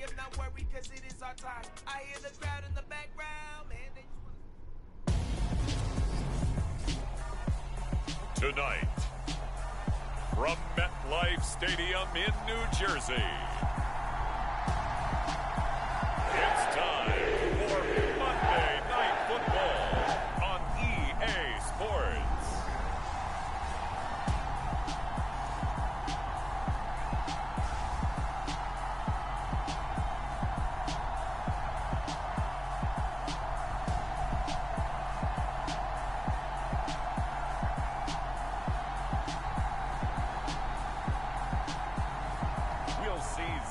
am not worried because it is our time. I hear the crowd in the background, man. Tonight, from MetLife Stadium in New Jersey, it's time for Monday Night Football on EA Sports.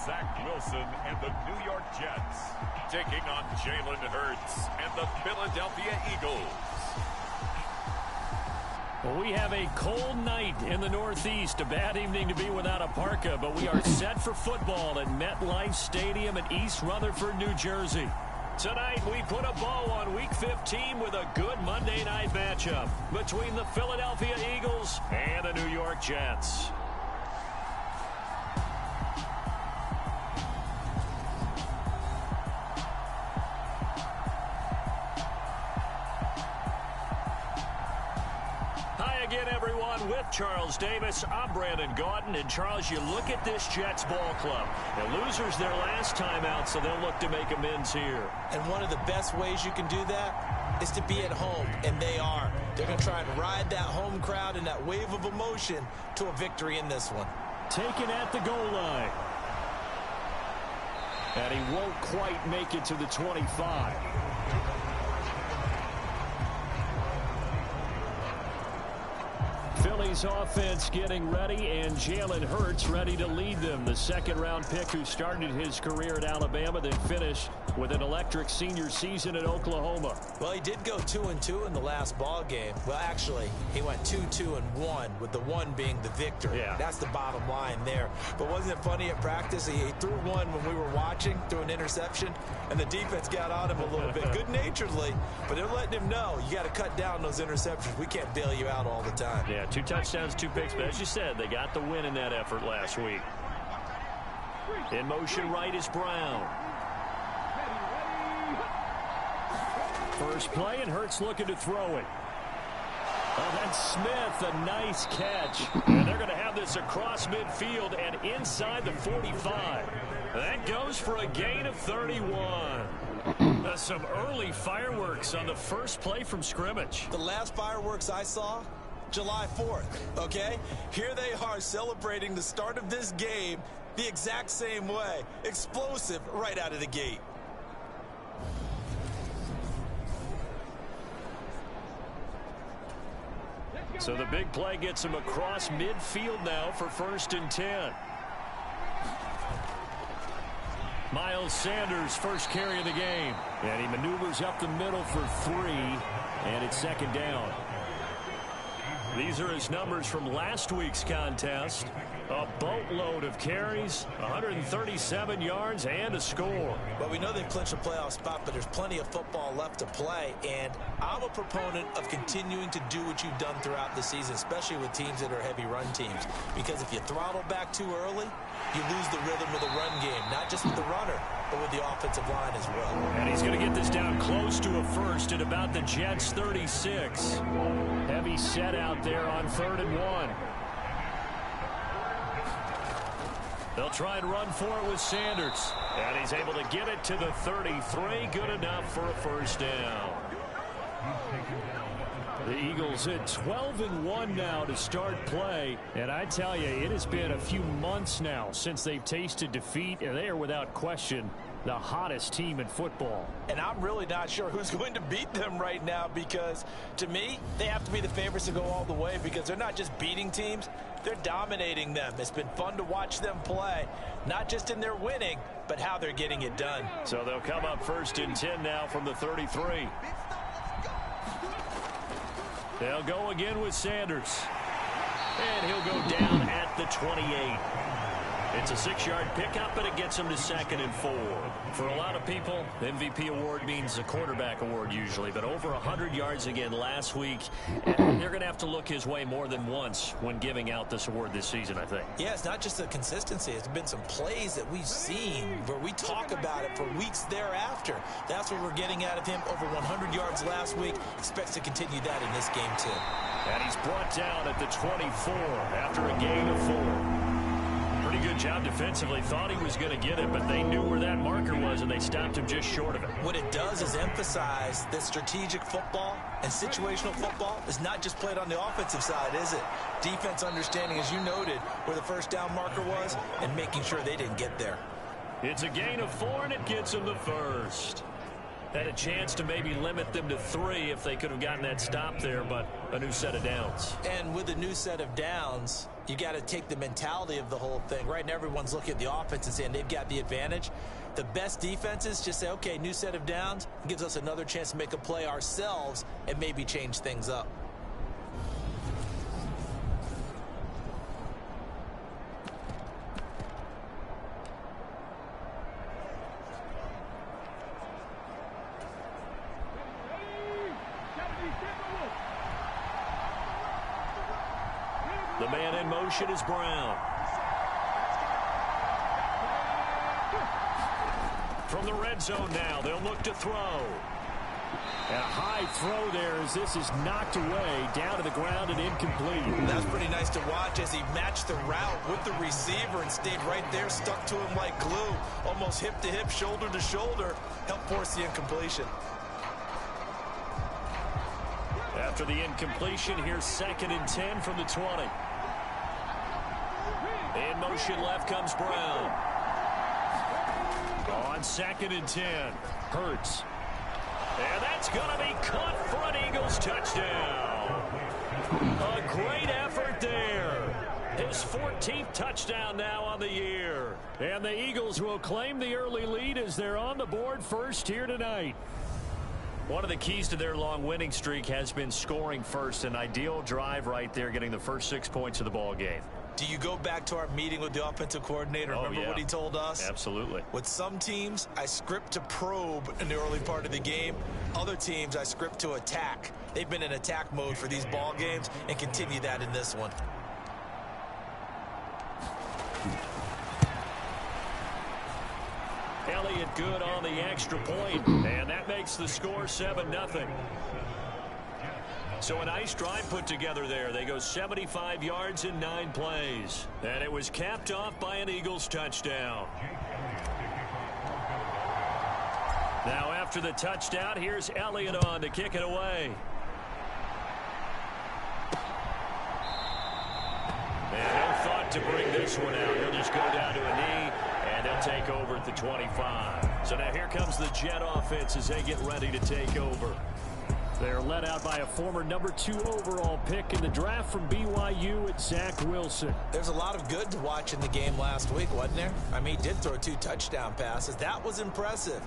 Zach Wilson and the New York Jets taking on Jalen Hurts and the Philadelphia Eagles. Well, we have a cold night in the Northeast. A bad evening to be without a parka, but we are set for football at MetLife Stadium in East Rutherford, New Jersey. Tonight, we put a bow on Week 15 with a good Monday night matchup between the Philadelphia Eagles and the New York Jets. With Charles Davis, I'm Brandon Gaudin. And Charles, you look at this Jets ball club. The losers their last time out, so they'll look to make amends here. And one of the best ways you can do that is to be at home, and they are. They're going to try and ride that home crowd and that wave of emotion to a victory in this one. Taken at the goal line. And he won't quite make it to the 25. Philly's offense getting ready, and Jalen Hurts ready to lead them. The second-round pick who started his career at Alabama, then finished with an electric senior season at Oklahoma. Well, he did go 2-2 in the last ball game. Well, actually, he went 2-2-1, with the one being the victory. Yeah. That's the bottom line there. But wasn't it funny at practice? He threw one when we were watching, threw an interception, and the defense got on him a little bit, good-naturedly. But they're letting him know, you got to cut down those interceptions. We can't bail you out all the time. Yeah, 2 touchdowns, 2 picks, but as you said, they got the win in that effort last week. In motion right is Brown. First play, and Hurts looking to throw it. Oh, that's Smith, a nice catch. And they're going to have this across midfield and inside the 45. That goes for a gain of 31. Some early fireworks on the first play from scrimmage. The last fireworks I saw, July 4th, okay? Here they are celebrating the start of this game the exact same way. Explosive right out of the gate. So the big play gets him across midfield now for 1st and 10. Miles Sanders, first carry of the game. And he maneuvers up the middle for 3, and it's 2nd down. These are his numbers from last week's contest. A boatload of carries, 137 yards, and a score. Well, we know they've clinched a playoff spot, but there's plenty of football left to play. And I'm a proponent of continuing to do what you've done throughout the season, especially with teams that are heavy run teams. Because if you throttle back too early, you lose the rhythm of the run game, not just with the runner, but with the offensive line as well. And he's going to get this down close to a first at about the Jets' 36. Heavy set out there on 3rd and 1. They'll try and run for it with Sanders. And he's able to get it to the 33. Good enough for a first down. The Eagles at 12-1 now to start play. And I tell you, it has been a few months now since they've tasted defeat, and they are without question the hottest team in football. And I'm really not sure who's going to beat them right now, because to me, they have to be the favorites to go all the way, because they're not just beating teams, they're dominating them. It's been fun to watch them play, not just in their winning, but how they're getting it done. So they'll come up 1st and 10 now from the 33. They'll go again with Sanders. And he'll go down at the 28. It's a 6-yard pickup, but it gets them to 2nd and 4. For a lot of people, MVP award means a quarterback award usually, but over 100 yards again last week. And they're going to have to look his way more than once when giving out this award this season, I think. Yeah, it's not just the consistency. It's been some plays that we've seen where we talk about it for weeks thereafter. That's what we're getting out of him. Over 100 yards last week. Expects to continue that in this game, too. And he's brought down at the 24 after a gain of 4. Pretty good job defensively. Thought he was going to get it, but they knew where that marker was, and they stopped him just short of it. What it does is emphasize that strategic football and situational football is not just played on the offensive side, is it? Defense understanding, as you noted, where the first down marker was and making sure they didn't get there. It's a gain of 4, and it gets them the first. Had a chance to maybe limit them to 3 if they could have gotten that stop there, but a new set of downs. And with a new set of downs, you got to take the mentality of the whole thing. Right now, everyone's looking at the offense and saying they've got the advantage. The best defenses just say, okay, new set of downs gives us another chance to make a play ourselves and maybe change things up. The man in motion is Brown. From the red zone now, they'll look to throw. And a high throw there as this is knocked away, down to the ground and incomplete. That's pretty nice to watch as he matched the route with the receiver and stayed right there, stuck to him like glue, almost hip to hip, shoulder to shoulder, helped force the incompletion. After the incompletion, here's 2nd and 10 from the 20. In motion left comes Brown. On 2nd and 10, Hurts. And that's going to be caught for an Eagles touchdown. A great effort there. His 14th touchdown now on the year. And the Eagles will claim the early lead as they're on the board first here tonight. One of the keys to their long winning streak has been scoring first. An ideal drive right there, getting the first 6 points of the ball game. Do you go back to our meeting with the offensive coordinator? Remember what he told us? Absolutely. With some teams, I script to probe in the early part of the game. Other teams, I script to attack. They've been in attack mode for these ball games and continue that in this one. Elliott good on the extra point, and that makes the score 7-0. So a nice drive put together there. They go 75 yards in 9 plays. And it was capped off by an Eagles touchdown. Now after the touchdown, here's Elliott on to kick it away. And no thought to bring this one out. He'll just go down to a knee, and they'll take over at the 25. So now here comes the Jet offense as they get ready to take over. They're led out by a former number 2 overall pick in the draft from BYU at Zach Wilson. There's a lot of good to watch in the game last week, wasn't there? I mean, he did throw 2 touchdown passes. That was impressive.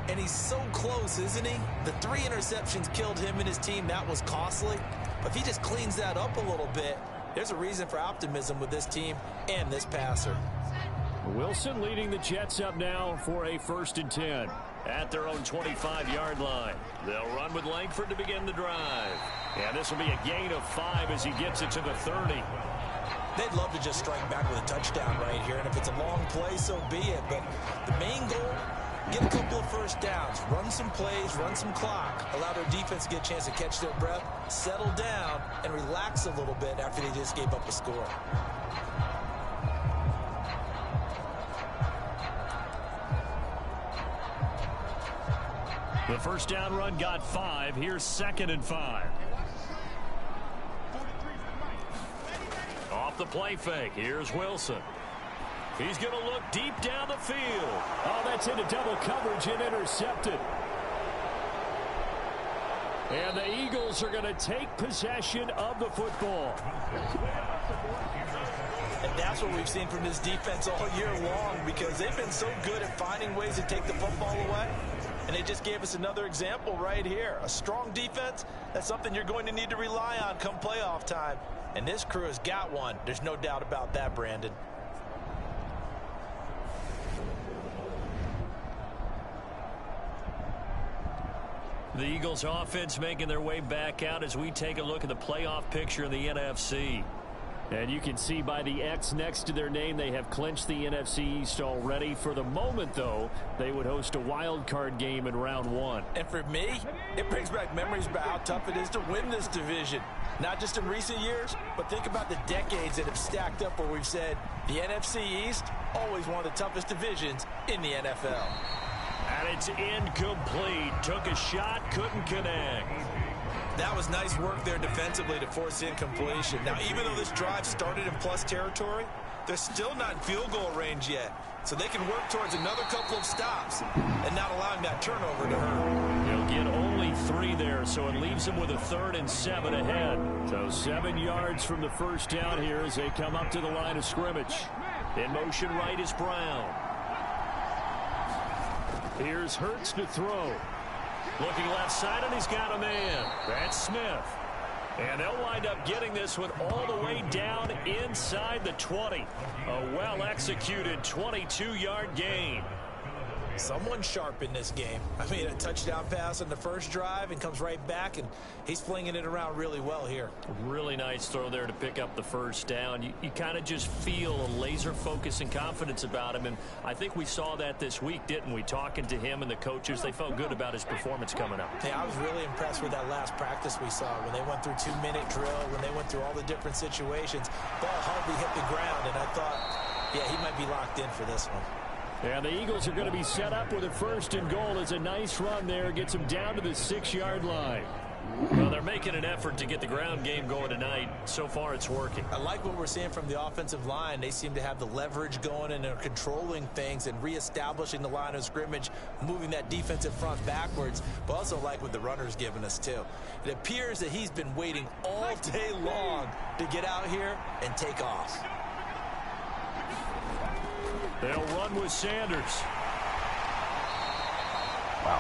And he's so close, isn't he? The 3 interceptions killed him and his team. That was costly. But if he just cleans that up a little bit, there's a reason for optimism with this team and this passer. Wilson leading the Jets up now for a 1st and 10. At their own 25-yard line. They'll run with Langford to begin the drive. And this will be a gain of 5 as he gets it to the 30. They'd love to just strike back with a touchdown right here. And if it's a long play, so be it. But the main goal, get a couple of first downs. Run some plays, run some clock. Allow their defense to get a chance to catch their breath, settle down, and relax a little bit after they just gave up a score. The first down run got 5. Here's 2nd and 5. Off the play fake. Here's Wilson. He's going to look deep down the field. Oh, that's into double coverage and intercepted. And the Eagles are going to take possession of the football. And that's what we've seen from this defense all year long, because they've been so good at finding ways to take the football away. And they just gave us another example right here. A strong defense, that's something you're going to need to rely on come playoff time. And this crew has got one. There's no doubt about that, Brandon. The Eagles offense making their way back out as we take a look at the playoff picture in the NFC. And you can see by the X next to their name, they have clinched the NFC East already. For the moment, though, they would host a wild card game in round 1. And for me, it brings back memories about how tough it is to win this division. Not just in recent years, but think about the decades that have stacked up where we've said the NFC East, always one of the toughest divisions in the NFL. And it's incomplete. Took a shot, couldn't connect. That was nice work there defensively to force incompletion. Now, even though this drive started in plus territory, they're still not in field goal range yet. So they can work towards another couple of stops and not allowing that turnover to hurt. He'll get only 3 there, so it leaves him with a 3rd and 7 ahead. So 7 yards from the first down here as they come up to the line of scrimmage. In motion right is Brown. Here's Hurts to throw. Looking left side, and he's got a man. That's Smith. And they'll wind up getting this one all the way down inside the 20. A well-executed 22-yard gain. Someone sharp in this game. I mean, a touchdown pass on the first drive and comes right back, and he's flinging it around really well here. Really nice throw there to pick up the first down. You kind of just feel a laser focus and confidence about him, and I think we saw that this week, didn't we? Talking to him and the coaches, they felt good about his performance coming up. Hey, I was really impressed with that last practice we saw when they went through 2-minute drill, when they went through all the different situations. Ball hardly hit the ground, and I thought, yeah, he might be locked in for this one. And the Eagles are going to be set up with a 1st and goal. It's a nice run there. Gets them down to the 6-yard line. Well, they're making an effort to get the ground game going tonight. So far, it's working. I like what we're seeing from the offensive line. They seem to have the leverage going, and they're controlling things and reestablishing the line of scrimmage, moving that defensive front backwards, but also like what the runner's giving us, too. It appears that he's been waiting all day long to get out here and take off. They'll run with Sanders.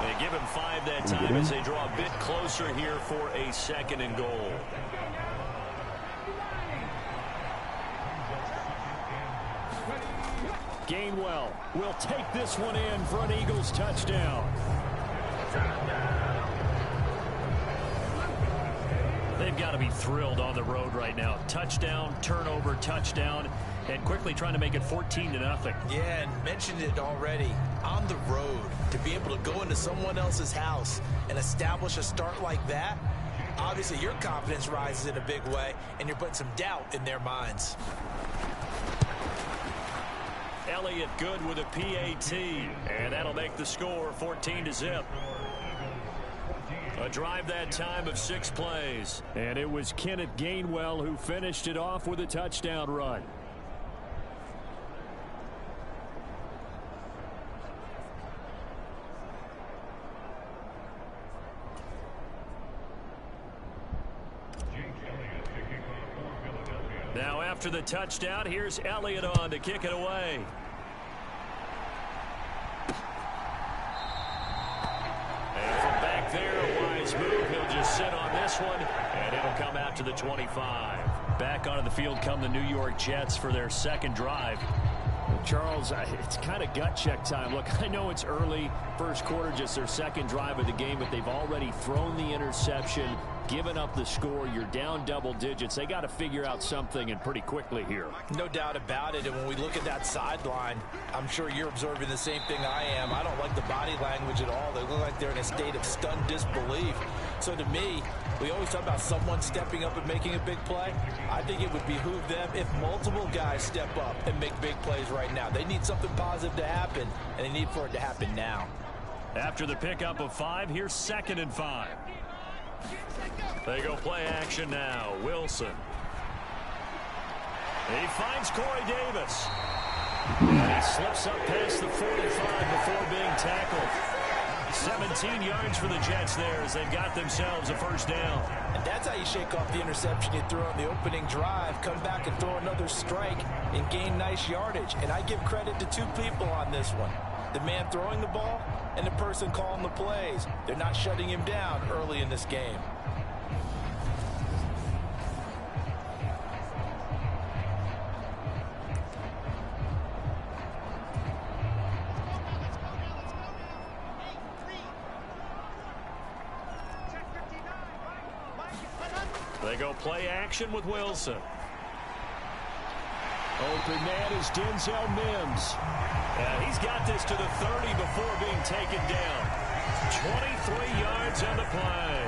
They give him 5 that time as they draw a bit closer here for a 2nd and goal. Gainwell will take this one in for an Eagles touchdown. They've got to be thrilled on the road right now. Touchdown, turnover, touchdown, and quickly trying to make it 14-0. Yeah, and mentioned it already. On the road, to be able to go into someone else's house and establish a start like that, obviously your confidence rises in a big way, and you're putting some doubt in their minds. Elliott good with a PAT, and that'll make the score 14-0. A drive that time of 6 plays. And it was Kenneth Gainwell who finished it off with a touchdown run. Now after the touchdown, here's Elliott on to kick it away. And from back there, a wise move. He'll just sit on this one, and it'll come out to the 25. Back onto the field come the New York Jets for their 2nd drive. Charles, it's kind of gut check time. Look, I know it's early, first quarter, just their 2nd drive of the game, but they've already thrown the interception, given up the score. You're down double digits. They got to figure out something, and pretty quickly here. No doubt about it. And when we look at that sideline, I'm sure you're observing the same thing I am. I don't like the body language at all. They look like they're in a state of stunned disbelief. So to me, we always talk about someone stepping up and making a big play. I think it would behoove them if multiple guys step up and make big plays right now. They need something positive to happen, and they need for it to happen now. After the pickup of 5, here's 2nd and 5. They go play action now. Wilson. He finds Corey Davis. And he slips up past the 45 before being tackled. 17 yards for the Jets there as they've got themselves a 1st down. And that's how you shake off the interception you threw on the opening drive, come back and throw another strike and gain nice yardage. And I give credit to 2 people on this one. The man throwing the ball and the person calling the plays. They're not shutting him down early in this game. They go play action with Wilson. Open man is Denzel Mims. And he's got this to the 30 before being taken down. 23 yards on the play.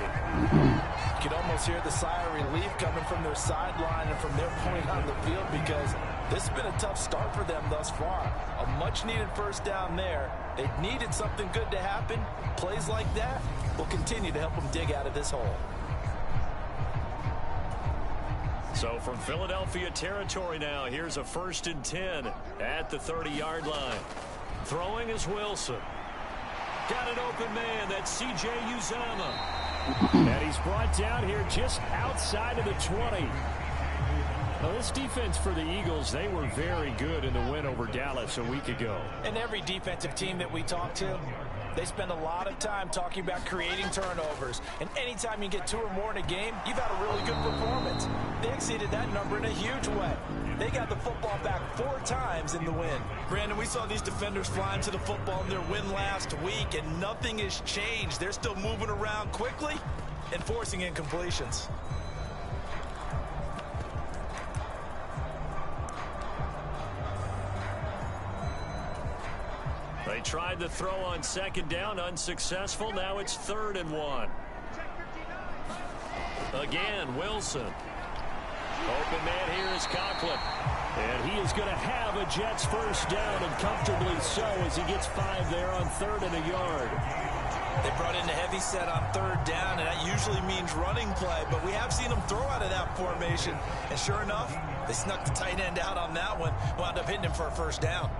You can almost hear the sigh of relief coming from their sideline and from their point on the field, because this has been a tough start for them thus far. A much-needed first down there. They needed something good to happen. Plays like that will continue to help them dig out of this hole. So from Philadelphia territory now, here's a 1st and 10 at the 30-yard line. Throwing is Wilson. Got an open man. That's C.J. Uzomah. And he's brought down here just outside of the 20. Well, this defense for the Eagles, they were very good in the win over Dallas a week ago. And every defensive team that we talk to, they spend a lot of time talking about creating turnovers. And anytime you get 2 or more in a game, you've had a really good performance. They exceeded that number in a huge way. They got the football back 4 times in the win. Brandon, we saw these defenders flying to the football in their win last week, and nothing has changed. They're still moving around quickly and forcing incompletions. They tried to throw on 2nd down, unsuccessful. Now it's 3rd and 1. Again, Wilson. Open man here is Conklin. And he is going to have a Jets first down, and comfortably so, as he gets 5 there on 3rd and a yard. They brought in the heavy set on 3rd down, and that usually means running play, but we have seen them throw out of that formation. And sure enough, they snuck the tight end out on that one, wound up hitting him for a first down.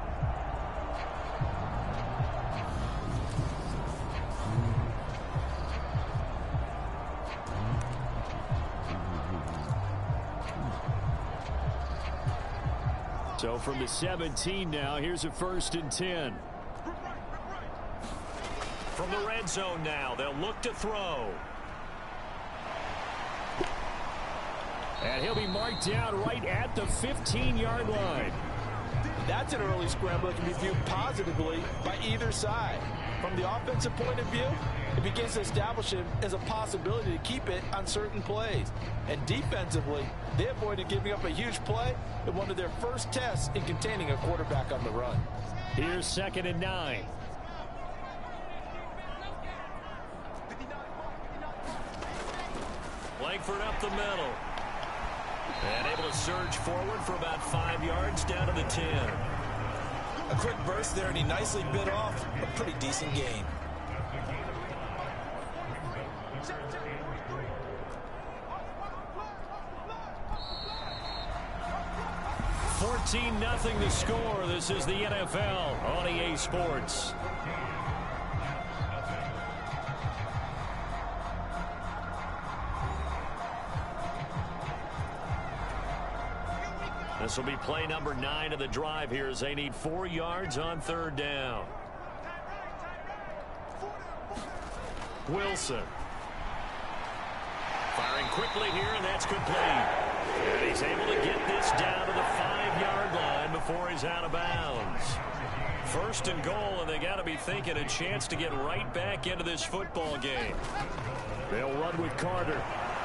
So from the 17 now, here's a 1st and 10. From the red zone now, they'll look to throw. And he'll be marked down right at the 15-yard line. That's an early scramble that can be viewed positively by either side. From the offensive point of view, it begins to establish him as a possibility to keep it on certain plays. And defensively, they avoided giving up a huge play in one of their first tests in containing a quarterback on the run. Here's 2nd and 9. Langford up the middle. And able to surge forward for about 5 yards down to the 10. A quick burst there, and he nicely bit off a pretty decent gain. Nothing to score. This is the NFL on EA Sports. This will be play number 9 of the drive here as they need 4 yards on 3rd down. Wilson. Firing quickly here, and that's complete. And he's able to get this down to the 5-yard line before he's out of bounds. 1st and goal, and they got to be thinking a chance to get right back into this football game. They'll run with Carter.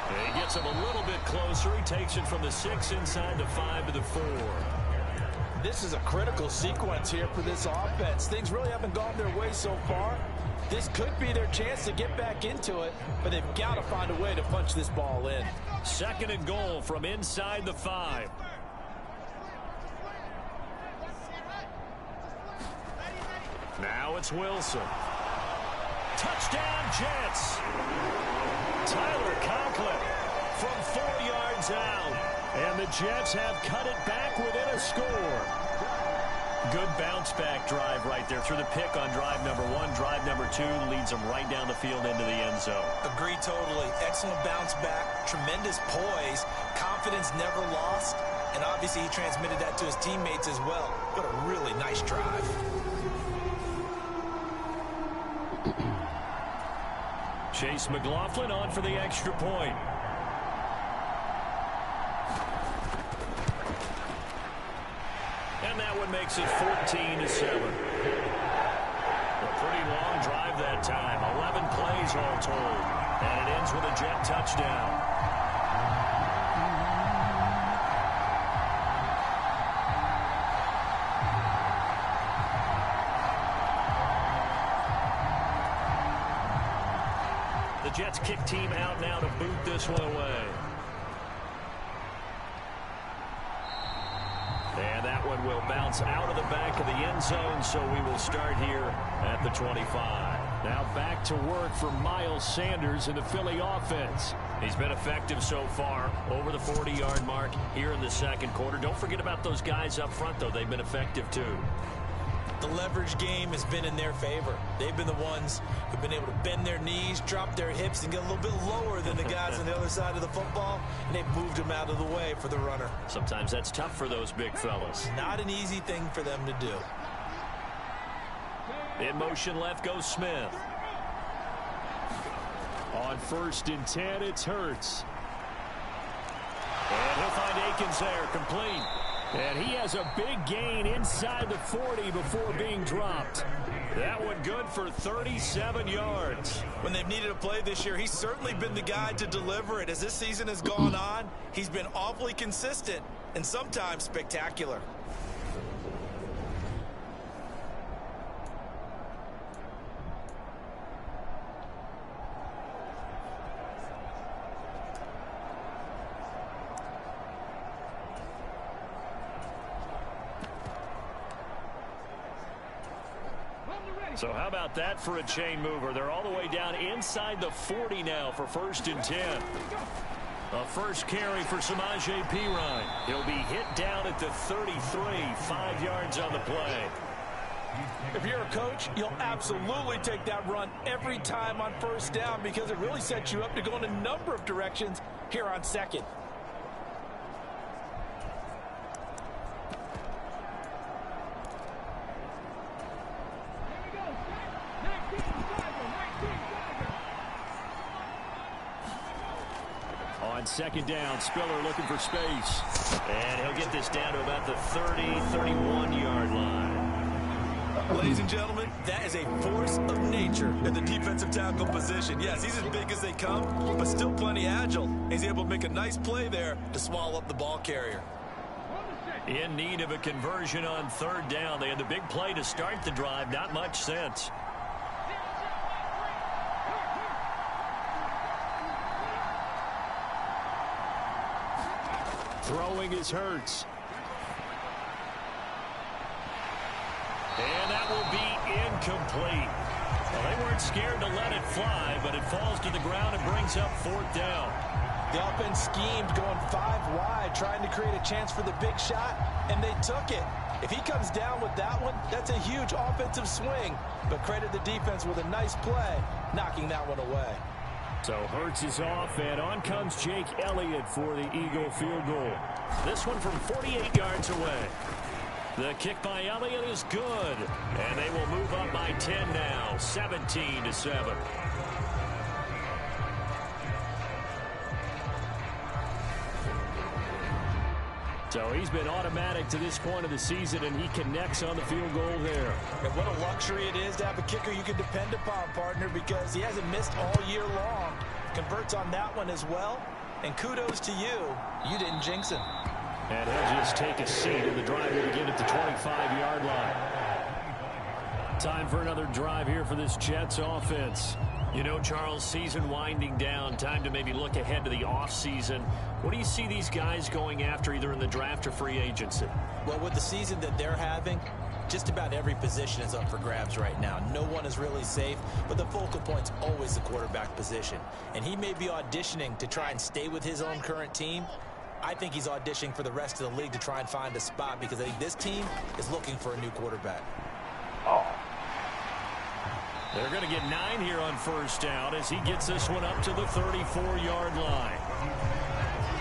And he gets him a little bit closer. He takes it from the 6 inside the 5 to the 4. This is a critical sequence here for this offense. Things really haven't gone their way so far. This could be their chance to get back into it, but they've got to find a way to punch this ball in. 2nd and goal from inside the 5. Now it's Wilson. Touchdown, Jets. Tyler Conklin from 4 yards out. And the Jets have cut it back within a score. Good bounce-back drive right there through the pick on drive number 1. Drive number 2 leads them right down the field into the end zone. Agree totally. Excellent bounce back, tremendous poise, confidence never lost, and obviously he transmitted that to his teammates as well. What a really nice drive. Chase McLaughlin on for the extra point. And that one makes it 14-7. A pretty long drive that time. 11 plays all told. And it ends with a Jet touchdown. The Jets kick team out now to boot this one away. And that one will bounce out of the back of the end zone, so we will start here at the 25. Now back to work for Miles Sanders in the Philly offense. He's been effective so far over the 40-yard mark here in the second quarter. Don't forget about those guys up front, though. They've been effective, too. The leverage game has been in their favor. They've been the ones who've been able to bend their knees, drop their hips, and get a little bit lower than the guys on the other side of the football, and they've moved them out of the way for the runner. Sometimes that's tough for those big fellas. Not an easy thing for them to do. In motion left goes Smith. On 1st and 10, it's Hurts. And he'll find Akins there, complete. And he has a big gain inside the 40 before being dropped. That one good for 37 yards. When they've needed a play this year, he's certainly been the guy to deliver it. As this season has gone on, he's been awfully consistent and sometimes spectacular. So how about that for a chain mover? They're all the way down inside the 40 now for 1st and 10. A first carry for Samaje Perine. He'll be hit down at the 33, 5 yards on the play. If you're a coach, you'll absolutely take that run every time on 1st down because it really sets you up to go in a number of directions here on 2nd. On 2nd down, Spiller looking for space. And he'll get this down to about the 30, 31-yard line. Ladies and gentlemen, that is a force of nature in the defensive tackle position. Yes, he's as big as they come, but still plenty agile. He's able to make a nice play there to swallow up the ball carrier. In need of a conversion on 3rd down. They had the big play to start the drive. Not much sense. Throwing is Hurts. And that will be incomplete. Well, they weren't scared to let it fly, but it falls to the ground and brings up 4th down. The offense schemed going 5 wide, trying to create a chance for the big shot, and they took it. If he comes down with that one, that's a huge offensive swing. But credit the defense with a nice play, knocking that one away. So Hurts is off, and on comes Jake Elliott for the Eagle field goal. This one from 48 yards away. The kick by Elliott is good, and they will move up by 10 now, 17-7. So he's been automatic to this point of the season, and he connects on the field goal there. And what a luxury it is to have a kicker you can depend upon, partner, because he hasn't missed all year long. Converts on that one as well. And kudos to you. You didn't jinx him. And he'll just take a seat in the drive to begin at the 25-yard line. Time for another drive here for this Jets offense. You know, Charles, season winding down, time to maybe look ahead to the offseason. What do you see these guys going after either in the draft or free agency? Well, with the season that they're having, just about every position is up for grabs right now. No one is really safe, but the focal point's always the quarterback position. And he may be auditioning to try and stay with his own current team. I think he's auditioning for the rest of the league to try and find a spot because I think this team is looking for a new quarterback. They're going to get 9 here on 1st down as he gets this one up to the 34-yard line.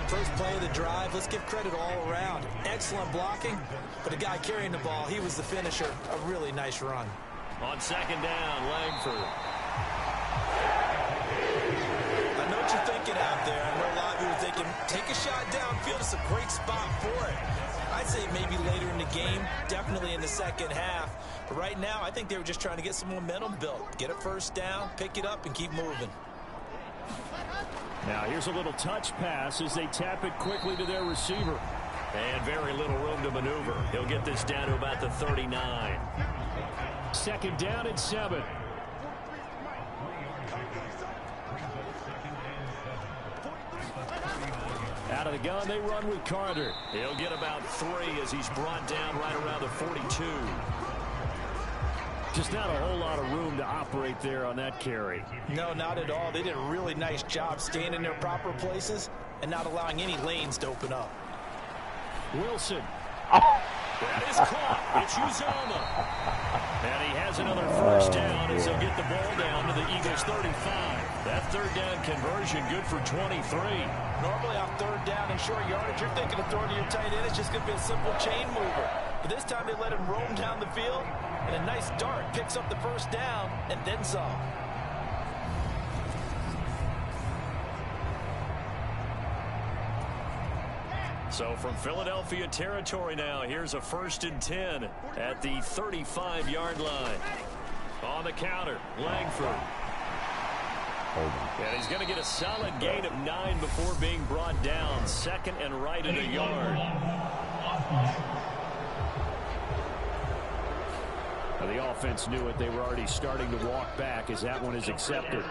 First play of the drive, let's give credit all around. Excellent blocking, but the guy carrying the ball, he was the finisher. A really nice run. On 2nd down, Langford. I know what you're thinking out there. I know a lot of you are thinking, take a shot downfield. It's a great spot for it. I'd say maybe later in the game, definitely in the second half. But right now, I think they were just trying to get some momentum built. Get a 1st down, pick it up, and keep moving. Now here's a little touch pass as they tap it quickly to their receiver. And very little room to maneuver. He'll get this down to about the 39. 2nd down and 7. Out of the gun, they run with Carter. He'll get about 3 as he's brought down right around the 42. Just not a whole lot of room to operate there on that carry. No, not at all. They did a really nice job staying in their proper places and not allowing any lanes to open up. Wilson. That is caught. It's Uzomah. And he has another first down as they'll get the ball down to the Eagles' 35. That third down conversion good for 23. Normally on third down and short yardage, you're thinking of throwing to your tight end. It's just going to be a simple chain mover. But this time they let him roam down the field, and a nice dart picks up the first down and then some. So from Philadelphia territory now, here's a 1st and 10 at the 35-yard line. On the counter, Langford. And he's going to get a solid gain of 9 before being brought down. 2nd and right at a yard. Now the offense knew it. They were already starting to walk back as that one is accepted.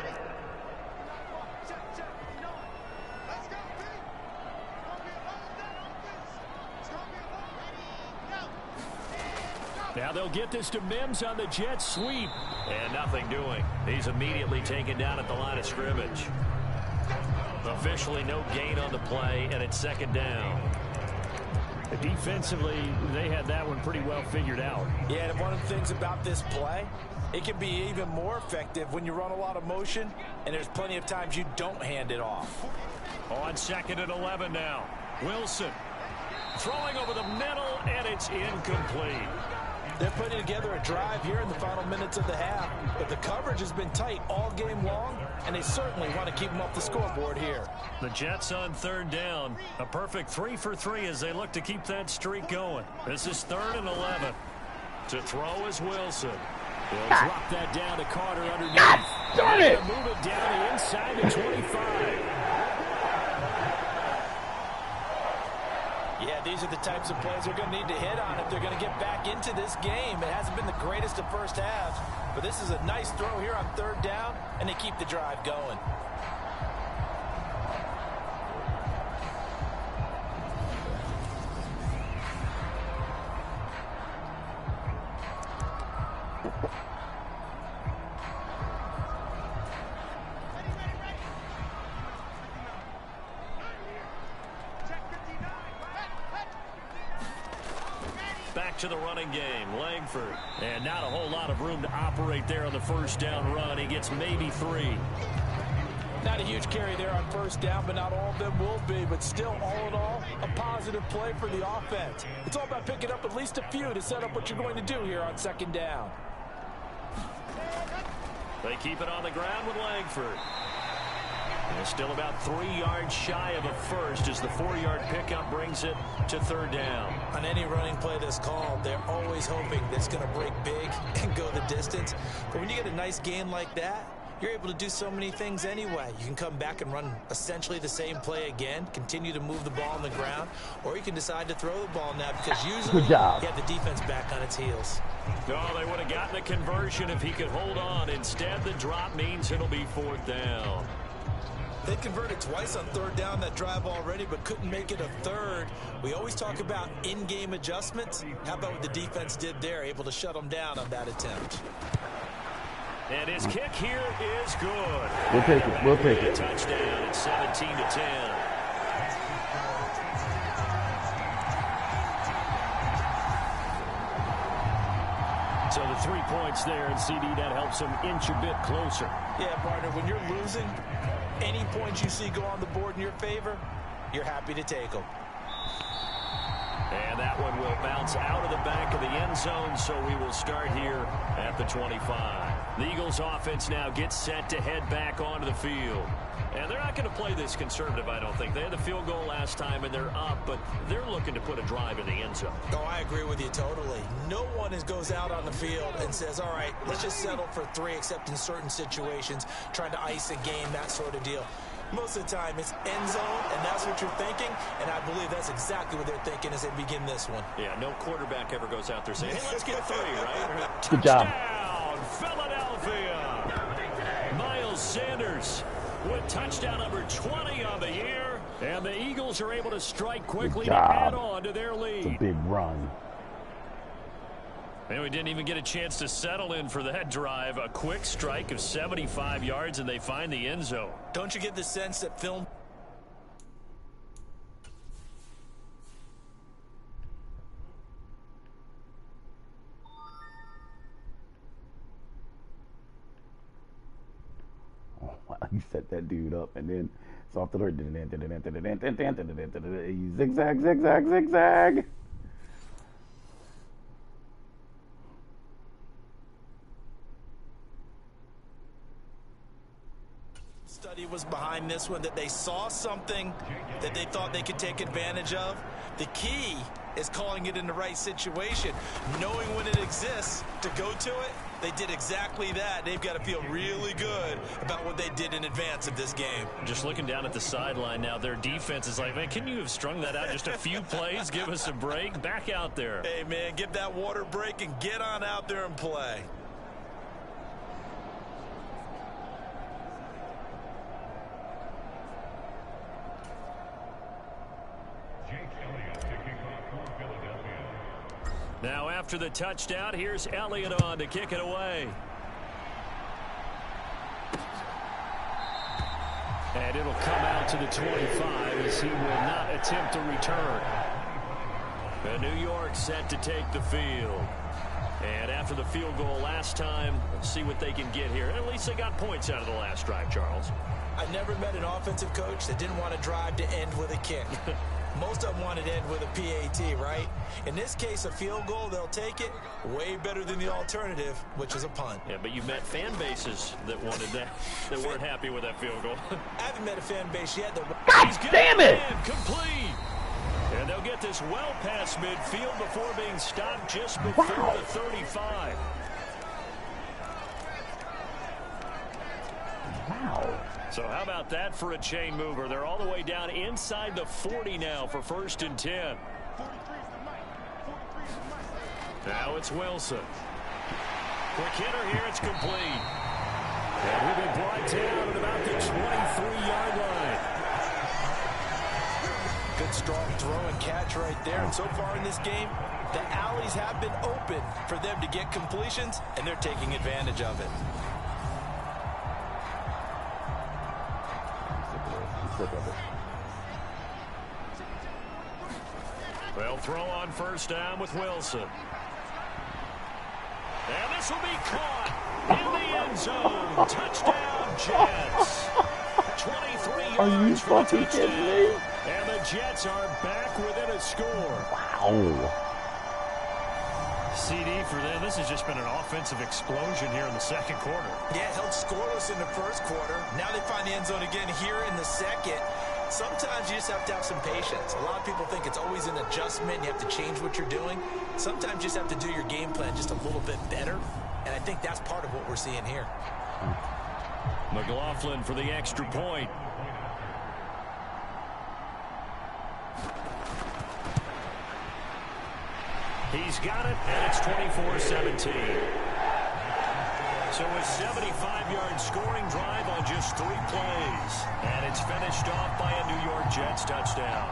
Now they'll get this to Mims on the jet sweep. And nothing doing. He's immediately taken down at the line of scrimmage. Officially no gain on the play, and it's 2nd down. Defensively, they had that one pretty well figured out. Yeah, and one of the things about this play, it can be even more effective when you run a lot of motion, and there's plenty of times you don't hand it off. On 2nd and 11 now. Wilson throwing over the middle, and it's incomplete. They're putting together a drive here in the final minutes of the half, but the coverage has been tight all game long, and they certainly want to keep them off the scoreboard here. The Jets on 3rd down. A perfect 3 for 3 as they look to keep that streak going. This is 3rd and 11. To throw is Wilson. He'll drop that down to Carter underneath. Darn it! Move it down inside the 25. Yeah, these are the types of plays they're going to need to hit on if they're going to get back into this game. It hasn't been the greatest of first halves, but this is a nice throw here on 3rd down, and they keep the drive going. Back to the running game, Langford. And not a whole lot of room to operate there on the 1st down run. He gets maybe 3. Not a huge carry there on 1st down, but not all of them will be. But still, all in all, a positive play for the offense. It's all about picking up at least a few to set up what you're going to do here on 2nd down. They keep it on the ground with Langford. They're still about 3 yards shy of a first as the 4-yard pickup brings it to 3rd down. On any running play that's called, they're always hoping that it's going to break big and go the distance. But when you get a nice gain like that, you're able to do so many things anyway. You can come back and run essentially the same play again, continue to move the ball on the ground, or you can decide to throw the ball now because usually you have the defense back on its heels. No, they would have gotten a conversion if he could hold on. Instead, the drop means it'll be 4th down. They converted twice on 3rd down that drive already, but couldn't make it a 3rd. We always talk about in-game adjustments. How about what the defense did there, able to shut them down on that attempt? And his kick here is good. We'll take it. We'll take it. Touchdown at 17-10. So the 3 points there, and CD, that helps him inch a bit closer. Yeah, partner, when you're losing, any points you see go on the board in your favor, you're happy to take them. And that one will bounce out of the back of the end zone, so we will start here at the 25. The Eagles offense now gets set to head back onto the field. And they're not going to play this conservative, I don't think. They had the field goal last time, and they're up, but they're looking to put a drive in the end zone. Oh, I agree with you totally. No one goes out on the field and says, all right, let's just settle for 3, except in certain situations, trying to ice a game, that sort of deal. Most of the time, it's end zone, and that's what you're thinking, and I believe that's exactly what they're thinking as they begin this one. Yeah, no quarterback ever goes out there saying, hey, let's get 3, right? Good job. Touchdown, Philadelphia! Miles Sanders with touchdown number 20 on the year. And the Eagles are able to strike quickly to job. add on to their lead. It's a big run. And we didn't even get a chance to settle in for that drive. A quick strike of 75 yards, and they find the end zone. Don't you get the sense that film He set that dude up, and then it's off the dirt. Zigzag, zigzag, zigzag. study was behind this one, that they saw something that they thought they could take advantage of. The key is calling it in the right situation, knowing when it exists to go to it. They did exactly that. They've got to feel really good about what they did in advance of this game. Just looking down at the sideline now, their defense is like, man, can you have strung that out just a few plays? Give us a break. Back out there. Hey, man, give that water break and get on out there and play. Now after the touchdown, here's Elliott on to kick it away. And it'll come out to the 25 as he will not attempt to return. And New York set to take the field. And after the field goal last time, let's see what they can get here. At least they got points out of the last drive, Charles. I never met an offensive coach that didn't want to drive to end with a kick. Most of them wanted to end with a PAT, right? In this case, a field goal, they'll take it. Way better than the alternative, which is a punt. Yeah, but you've met fan bases that wanted that, that weren't happy with that field goal. I haven't met a fan base yet that... God damn it! Complete! And they'll get this well past midfield before being stopped just before the 35. Wow. So how about that for a chain mover? They're all the way down inside the 40 now for 1st and 10. Now it's Wilson. Quick hitter here, it's complete. And he'll be brought down at about the 23-yard line. Good strong throw and catch right there. And so far in this game, the alleys have been open for them to get completions, and they're taking advantage of it. They'll throw on 1st down with Wilson. And this will be caught in the end zone. Touchdown, Jets. 23 yards. Are you fucking kidding me? And the Jets are back within a score. Wow. CD for them. This has just been an offensive explosion here in the 2nd quarter. Yeah, held scoreless in the 1st quarter. Now they find the end zone again here in the 2nd. Sometimes you just have to have some patience. A lot of people think it's always an adjustment. You have to change what you're doing. Sometimes you just have to do your game plan just a little bit better. And I think that's part of what we're seeing here. McLaughlin for the extra point. He's got it, and it's 24-17. So a 75-yard scoring drive on just 3 plays. And it's finished off by a New York Jets touchdown.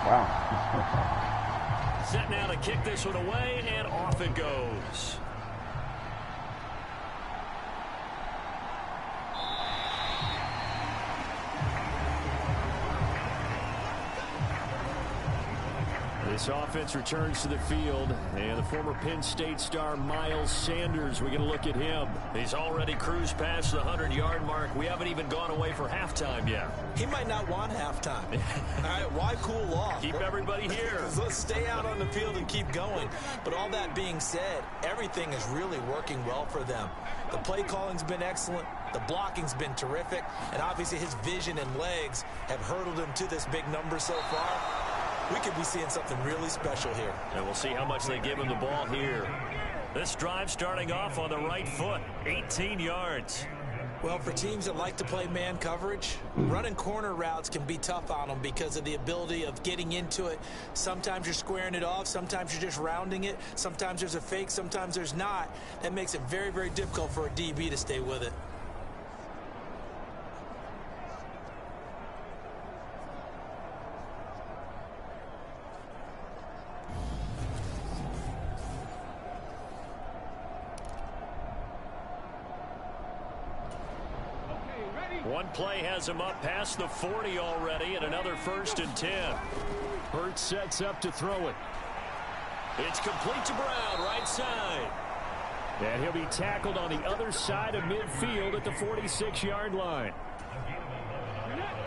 Wow. Set now to kick this one away, and off it goes. This offense returns to the field, and the former Penn State star Miles Sanders, we're going to look at him. He's already cruised past the 100-yard mark. We haven't even gone away for halftime yet. He might not want halftime. All right, why cool off? Keep everybody here. Let's stay out on the field and keep going. But all that being said, everything is really working well for them. The play calling's been excellent. The blocking's been terrific. And obviously his vision and legs have hurdled him to this big number so far. We could be seeing something really special here. And we'll see how much they give him the ball here. This drive starting off on the right foot, 18 yards. Well, for teams that like to play man coverage, running corner routes can be tough on them because of the ability of getting into it. Sometimes you're squaring it off. Sometimes you're just rounding it. Sometimes there's a fake. Sometimes there's not. That makes it very, very difficult for a DB to stay with it. One play has him up past the 40 already, and another 1st and 10. Hurts sets up to throw it. It's complete to Brown, right side. And he'll be tackled on the other side of midfield at the 46-yard line.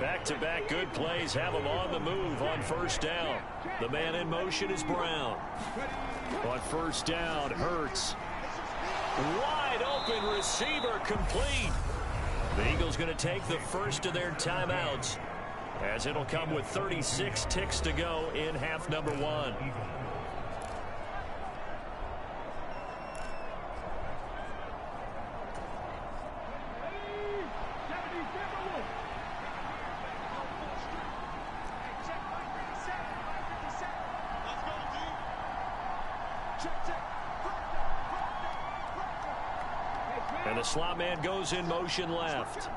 Back-to-back good plays have him on the move on 1st down. The man in motion is Brown. On 1st down, Hurts. Wide open receiver, complete. The Eagles going to take the first of their timeouts, as it'll come with 36 ticks to go in half number 1. And the slot man goes in motion left.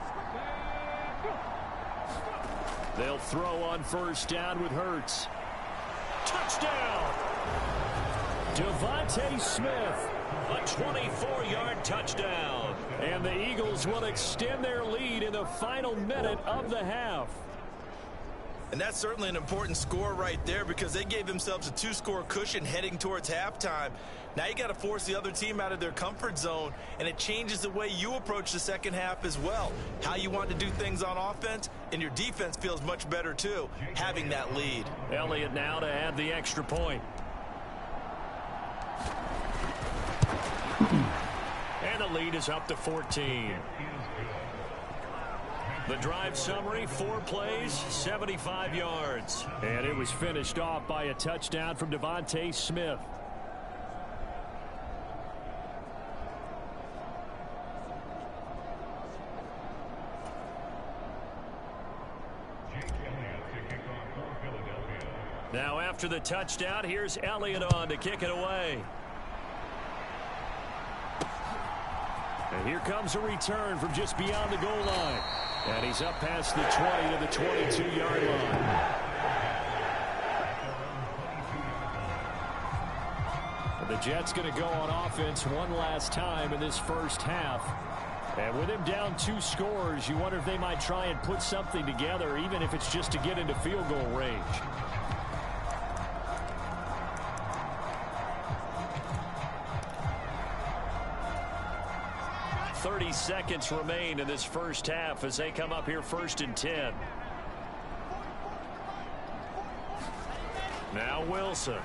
They'll throw on 1st down with Hurts. Touchdown! Devontae Smith. A 24-yard touchdown. And the Eagles will extend their lead in the final minute of the half. And that's certainly an important score right there, because they gave themselves a 2-score cushion heading towards halftime. Now you got to force the other team out of their comfort zone, and it changes the way you approach the second half as well. How you want to do things on offense, and your defense feels much better too, having that lead. Elliott now to add the extra point. And the lead is up to 14. The drive summary, 4 plays, 75 yards. And it was finished off by a touchdown from Devontae Smith. Now after the touchdown, here's Elliott on to kick it away. And here comes a return from just beyond the goal line. And he's up past the 20 to the 22-yard line. The Jets going to go on offense one last time in this first half. And with him down 2 scores, you wonder if they might try and put something together, even if it's just to get into field goal range. Seconds remain in this first half as they come up here 1st and 10. Now Wilson.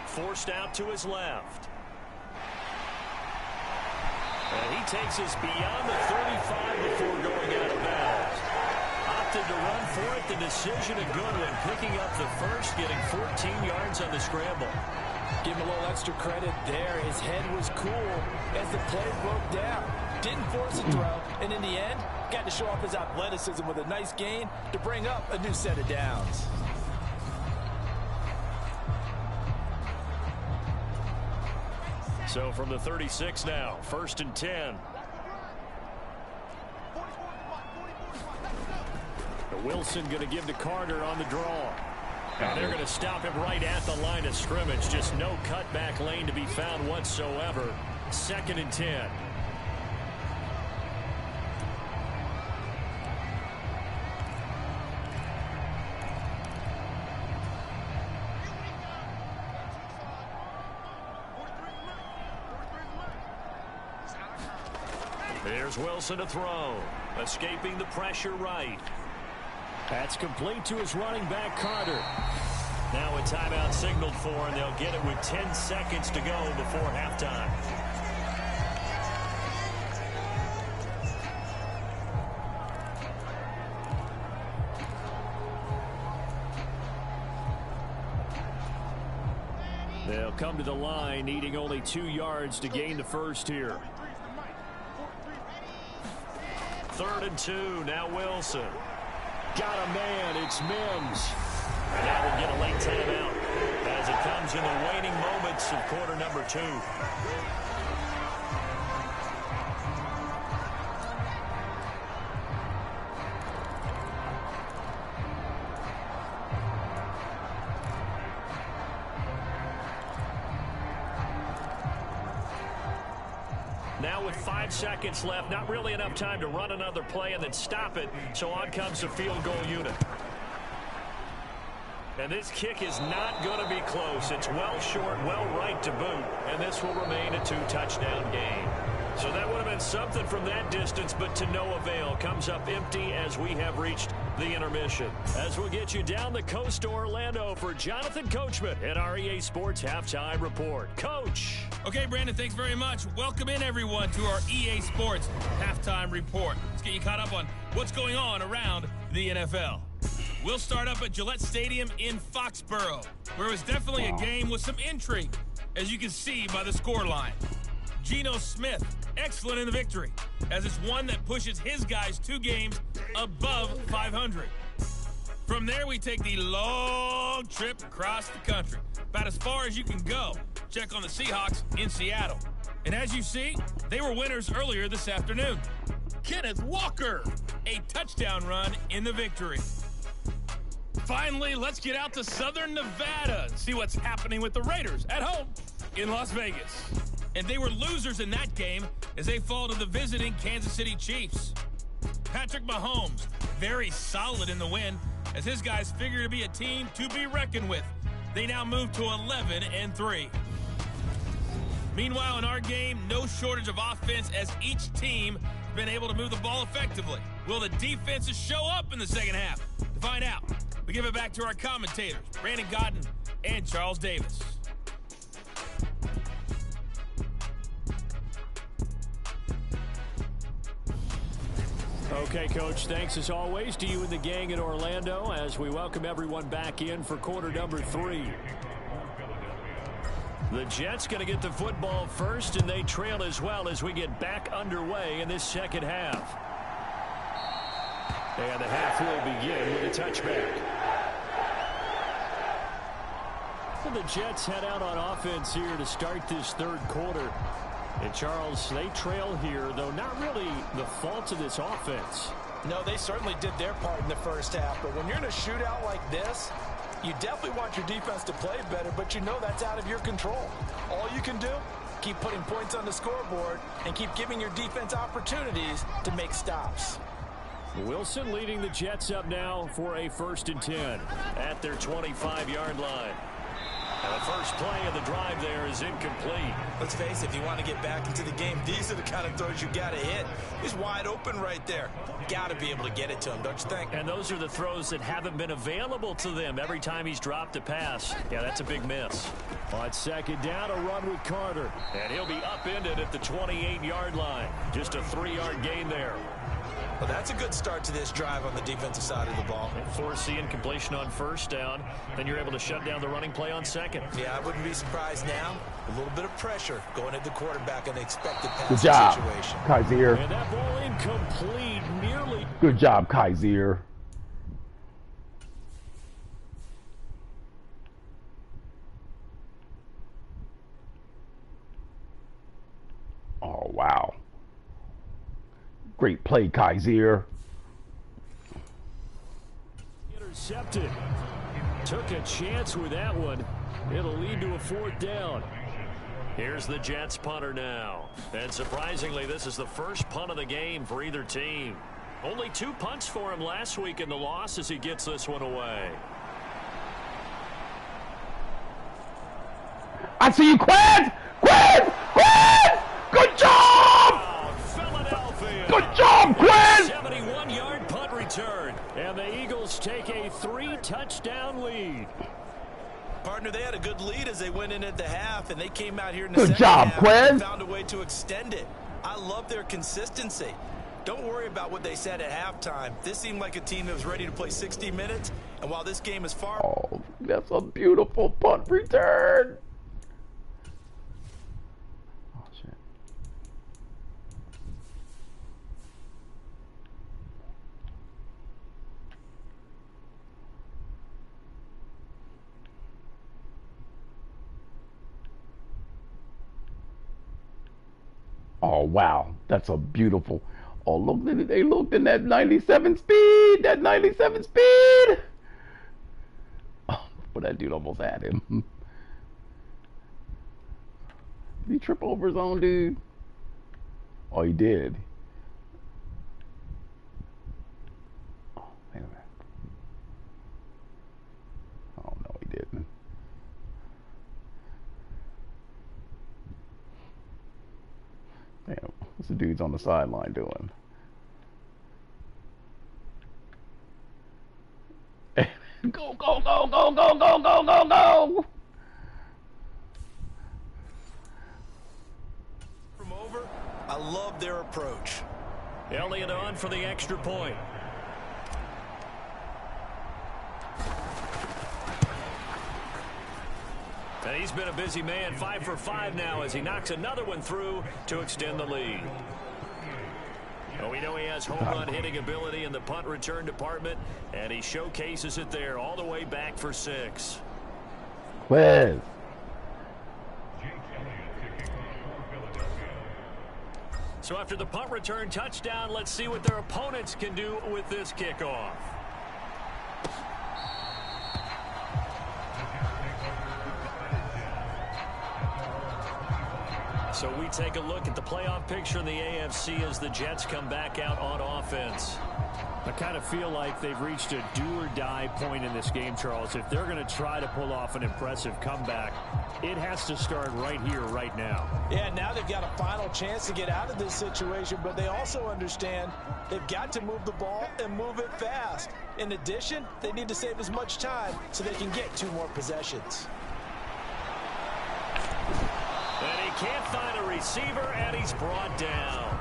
Forced out to his left. And he takes us beyond the 35 before going out of bounds. Opted to run for it. The decision a good one. Picking up the first, getting 14 yards on the scramble. Give him a little extra credit there. His head was cool as the play broke down. Didn't force a throw, and in the end, got to show off his athleticism with a nice gain to bring up a new set of downs. So from the 36 now, 1st and 10. Wilson going to give to Carter on the draw. And they're going to stop him right at the line of scrimmage. Just no cutback lane to be found whatsoever. 2nd and 10. There's Wilson to throw. Escaping the pressure right. That's complete to his running back, Carter. Now a timeout signaled for, and they'll get it with 10 seconds to go before halftime. They'll come to the line, needing only 2 yards to gain the first here. 3rd and 2, now Wilson. Got a man, it's Mims. And now we'll get a late timeout as it comes in the waning moments of quarter number 2. Now with 5 seconds left, not really enough time to run another play and then stop it, so on comes the field goal unit. And this kick is not going to be close. It's well short, well right to boot, and this will remain a 2-touchdown game. So that would have been something from that distance, but to no avail. Comes up empty as we have reached the intermission. As we'll get you down the coast to Orlando for Jonathan Coachman at our EA Sports Halftime Report. Coach. Okay, Brandon, thanks very much. Welcome in, everyone, to our EA Sports Halftime Report. Let's get you caught up on what's going on around the NFL. We'll start up at Gillette Stadium in Foxborough, where it was definitely a game with some intrigue, as you can see by the scoreline. Geno Smith, excellent in the victory, as it's one that pushes his guys 2 games above 500. From there, we take the long trip across the country, about as far as you can go. Check on the Seahawks in Seattle. And as you see, they were winners earlier this afternoon. Kenneth Walker, a touchdown run in the victory. Finally, let's get out to Southern Nevada and see what's happening with the Raiders at home in Las Vegas. And they were losers in that game as they fall to the visiting Kansas City Chiefs. Patrick Mahomes, very solid in the win, as his guys figure to be a team to be reckoned with. They now move to 11-3. Meanwhile, in our game, no shortage of offense as each team has been able to move the ball effectively. Will the defenses show up in the second half? To find out, we give it back to our commentators, Brandon Godden and Charles Davis. Okay, Coach, thanks as always to you and the gang in Orlando as we welcome everyone back in for quarter number 3. The Jets going to get the football first, and they trail as well as we get back underway in this second half. And the half will begin with a touchback. So the Jets head out on offense here to start this third quarter. And, Charles, they trail here, though not really the fault of this offense. No, they certainly did their part in the first half. But when you're in a shootout like this, you definitely want your defense to play better, but you know that's out of your control. All you can do, keep putting points on the scoreboard and keep giving your defense opportunities to make stops. Wilson leading the Jets up now for a 1st and 10 at their 25-yard line. And the first play of the drive there is incomplete. Let's face it, if you want to get back into the game, these are the kind of throws you got to hit. He's wide open right there. Got to be able to get it to him, don't you think? And those are the throws that haven't been available to them every time he's dropped a pass. Yeah, that's a big miss. On second down, a run with Carter. And he'll be upended at the 28-yard line. Just a 3-yard gain there. Well, that's a good start to this drive on the defensive side of the ball. Forcing completion on first down. Then you're able to shut down the running play on second. Yeah, I wouldn't be surprised now. A little bit of pressure going at the quarterback in the expected Good passing job, situation. Kaiser. And that ball incomplete, nearly. Good job, Kaiser. Oh, wow. Great play, Kaiser. Intercepted. Took a chance with that one. It'll lead to a 4th down. Here's the Jets punter now. And surprisingly, this is the first punt of the game for either team. Only 2 punts for him last week in the loss as he gets this one away. I see you, Quinn! Quinn! Quinn! Good job! Oh, Philadelphia. Good job, Quinn! 71-yard punt return. And the Eagles take a 3-touchdown lead. Partner, they had a good lead as they went in at the half, and they came out here in the Good second job, half Quinn. and found a way to extend it. I love their consistency. Don't worry about what they said at halftime. This seemed like a team that was ready to play 60 minutes, and while this game is far... Oh, that's a beautiful punt return. Oh, shit. Oh, wow. That's a beautiful... Oh, look, they looked in that 97 speed. That 97 speed. Oh, but that dude almost had him. Did he trip over his own dude? Oh, he did. Oh, wait a minute. Oh, no, he didn't. Damn, what's the dude's on the sideline doing? Go, go, go, go, go, go, go, go, go! From over, I love their approach. Elliott on for the extra point. And he's been a busy man, 5 for 5 now as he knocks another one through to extend the lead. Well, we know he has home run hitting ability in the punt return department, and he showcases it there all the way back for 6. Wes. So after the punt return touchdown, let's see what their opponents can do with this kickoff. So we take a look at the playoff picture in the AFC as the Jets come back out on offense. I kind of feel like they've reached a do-or-die point in this game, Charles. If they're going to try to pull off an impressive comeback, it has to start right here, right now. Yeah, now they've got a final chance to get out of this situation, but they also understand they've got to move the ball and move it fast. In addition, they need to save as much time so they can get 2 more possessions. And he can't find a receiver, and he's brought down.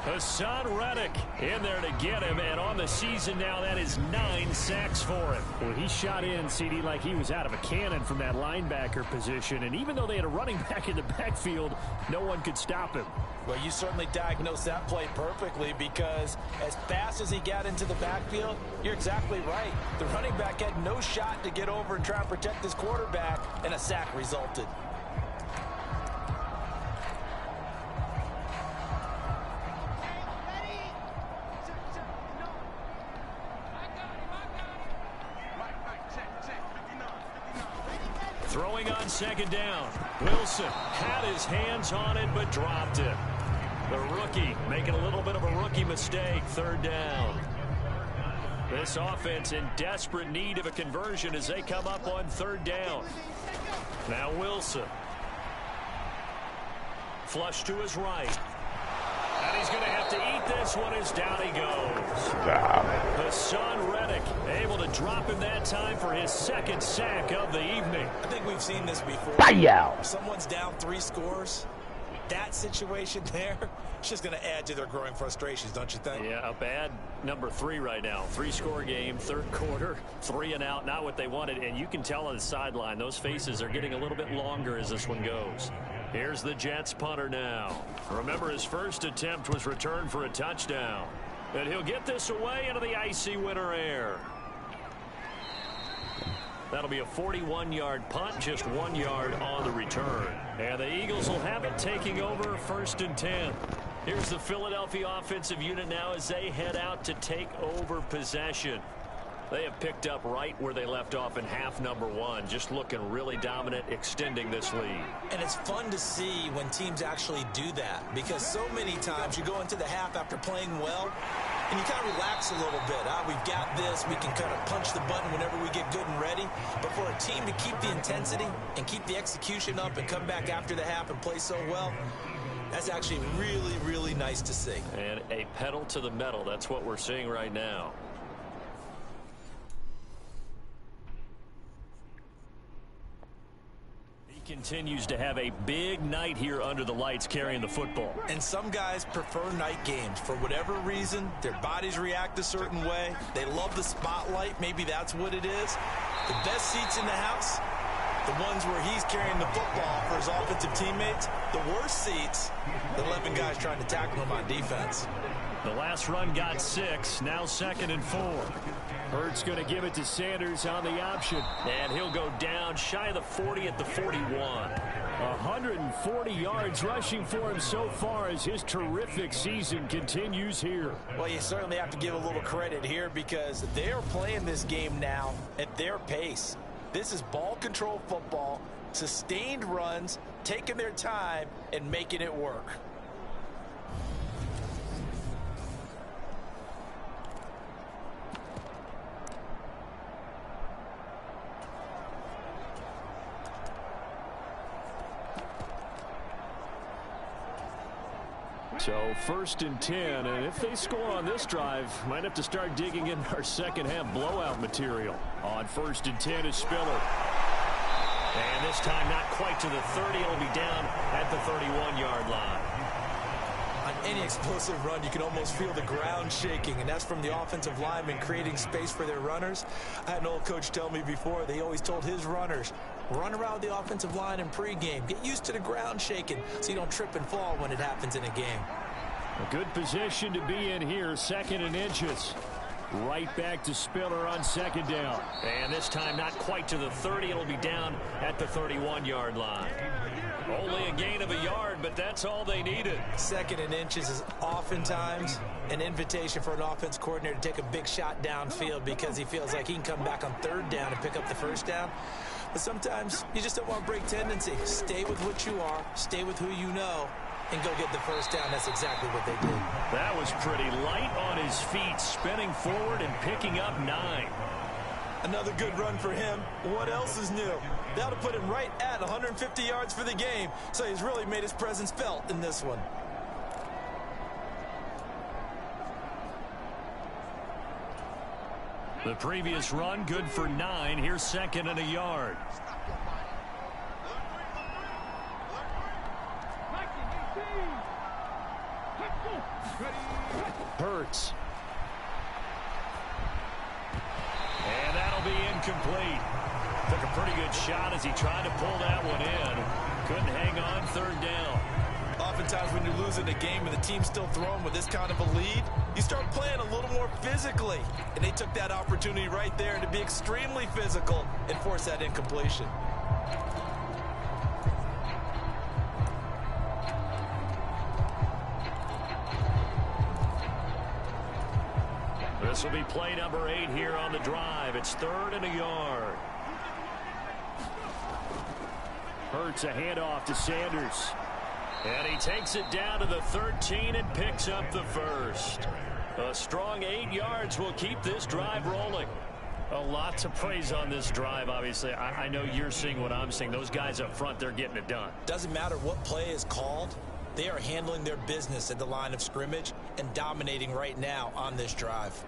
Hassan Reddick in there to get him, and on the season now, that is 9 sacks for him. Well, he shot in, CD, like he was out of a cannon from that linebacker position, and even though they had a running back in the backfield, no one could stop him. Well, you certainly diagnosed that play perfectly because as fast as he got into the backfield, you're exactly right. The running back had no shot to get over and try and protect his quarterback, and a sack resulted. Throwing on second down. Wilson had his hands on it but dropped it. The rookie making a little bit of a rookie mistake. 3rd down. This offense in desperate need of a conversion as they come up on 3rd down. Now Wilson. Flush to his right. And he's going to have to eat this one as down he goes. Hassan Reddick able to drop him that time for his 2nd sack of the evening. I think we've seen this before. If someone's down 3 scores, that situation there, it's just going to add to their growing frustrations, don't you think? Yeah, a bad number 3 right now. 3-score game, 3rd quarter, 3 and out, not what they wanted. And you can tell on the sideline, those faces are getting a little bit longer as this one goes. Here's the Jets punter now. Remember, his first attempt was returned for a touchdown. And he'll get this away into the icy winter air. That'll be a 41-yard punt, just 1 yard on the return. And the Eagles will have it taking over 1st and 10. Here's the Philadelphia offensive unit now as they head out to take over possession. They have picked up right where they left off in half number 1, just looking really dominant, extending this lead. And it's fun to see when teams actually do that, because so many times you go into the half after playing well, and you kind of relax a little bit. We've got this. We can kind of punch the button whenever we get good and ready. But for a team to keep the intensity and keep the execution up and come back after the half and play so well, that's actually really, really nice to see. And a pedal to the metal. That's what we're seeing right now. Continues to have a big night here under the lights carrying the football. And some guys prefer night games. For whatever reason, their bodies react a certain way. They love the spotlight. Maybe that's what it is. The best seats in the house, the ones where he's carrying the football for his offensive teammates. The worst seats, the 11 guys trying to tackle him on defense. The last run got 6, now 2nd and 4. Hurts going to give it to Sanders on the option. And he'll go down shy of the 40 at the 41. 140 yards rushing for him so far as his terrific season continues here. Well, you certainly have to give a little credit here because they're playing this game now at their pace. This is ball control football, sustained runs, taking their time and making it work. So 1st and 10, and if they score on this drive, might have to start digging in our second half blowout material. On 1st and 10 is Spiller. And this time not quite to the 30. It'll be down at the 31-yard line. On any explosive run, you can almost feel the ground shaking, and that's from the offensive linemen creating space for their runners. I had an old coach tell me before, they always told his runners, run around the offensive line in pregame. Get used to the ground shaking so you don't trip and fall when it happens in a game. A good position to be in here, 2nd and inches. Right back to Spiller on 2nd down. And this time not quite to the 30. It'll be down at the 31-yard line. Only a gain of a yard, but that's all they needed. 2nd and inches is oftentimes an invitation for an offense coordinator to take a big shot downfield because he feels like he can come back on 3rd down and pick up the 1st down. But sometimes you just don't want to break tendency. Stay with what you are, stay with who you know, and go get the 1st down. That's exactly what they did. That was pretty light on his feet, spinning forward and picking up 9. Another good run for him. What else is new? That'll put him right at 150 yards for the game, so he's really made his presence felt in this one. The previous run, good for 9. Here's 2nd and a yard. Hurts. And that'll be incomplete. Took a pretty good shot as he tried to pull that one in. Couldn't hang on 3rd down. Oftentimes when you're losing a game and the team's still throwing with this kind of a lead, you start playing a little more physically. And they took that opportunity right there to be extremely physical and force that incompletion. This will be play number 8 here on the drive. It's 3rd and a yard. Hurts a handoff to Sanders. And he takes it down to the 13 and picks up the 1st. A strong 8 yards will keep this drive rolling. A lot to praise on this drive, obviously. I know you're seeing what I'm seeing. Those guys up front, they're getting it done. Doesn't matter what play is called. They are handling their business at the line of scrimmage and dominating right now on this drive.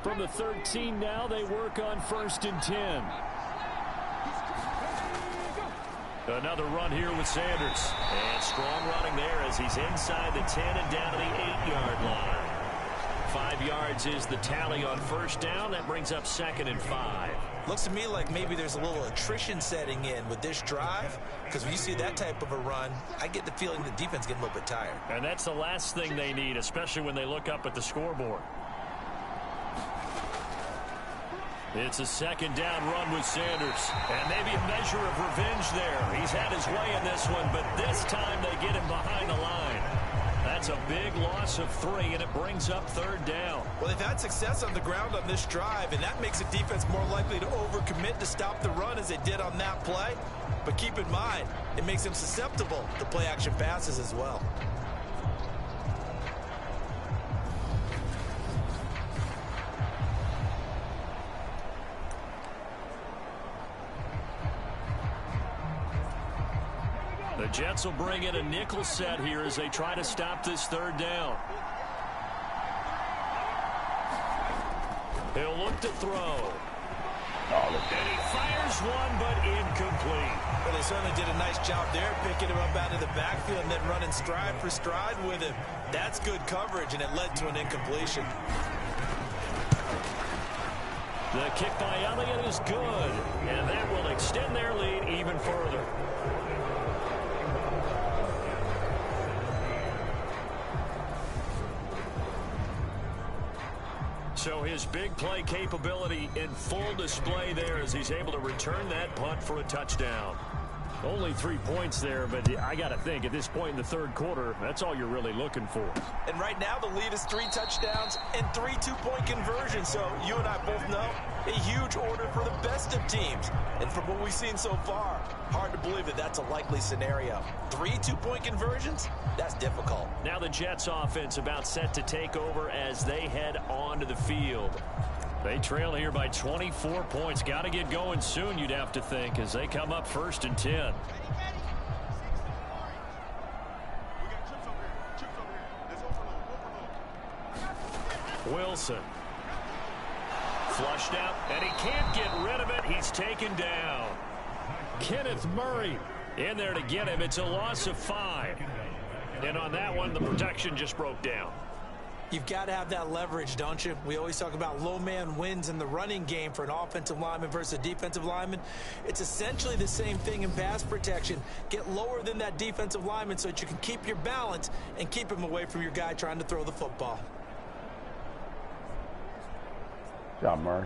From the 13 now, they work on 1st and 10. Another run here with Sanders. And strong running there as he's inside the 10 and down to the 8-yard line. 5 yards is the tally on 1st down. That brings up 2nd and 5. Looks to me like maybe there's a little attrition setting in with this drive, because when you see that type of a run, I get the feeling the defense getting a little bit tired. And that's the last thing they need, especially when they look up at the scoreboard. It's a 2nd down run with Sanders. And maybe a measure of revenge there. He's had his way in this one, but this time they get him behind the line. That's a big loss of 3, and it brings up 3rd down. Well, they've had success on the ground on this drive, and that makes the defense more likely to overcommit to stop the run as they did on that play. But keep in mind, it makes them susceptible to play-action passes as well. The Jets will bring in a nickel set here as they try to stop this 3rd down. He'll look to throw. And he fires one, but incomplete. Well, they certainly did a nice job there, picking him up out of the backfield and then running stride for stride with him. That's good coverage, and it led to an incompletion. The kick by Elliott is good, and that will extend their lead even further. So his big play capability in full display there as he's able to return that punt for a touchdown. Only 3 points there, but I got to think at this point in the third quarter, that's all you're really looking for. And right now the lead is 3 touchdowns and 3 two-point conversions. So you and I both know a huge order for the best of teams. And from what we've seen so far, hard to believe that that's a likely scenario. 3 two-point conversions? That's difficult. Now the Jets offense about set to take over as they head onto the field. They trail here by 24 points. Got to get going soon, you'd have to think, as they come up 1st and 10. Wilson. Flushed out, and he can't get rid of it. He's taken down. Kenneth Murray in there to get him. It's a loss of 5. And on that one, the protection just broke down. You've got to have that leverage, don't you? We always talk about low man wins in the running game for an offensive lineman versus a defensive lineman. It's essentially the same thing in pass protection. Get lower than that defensive lineman so that you can keep your balance and keep him away from your guy trying to throw the football. Good job, Murray.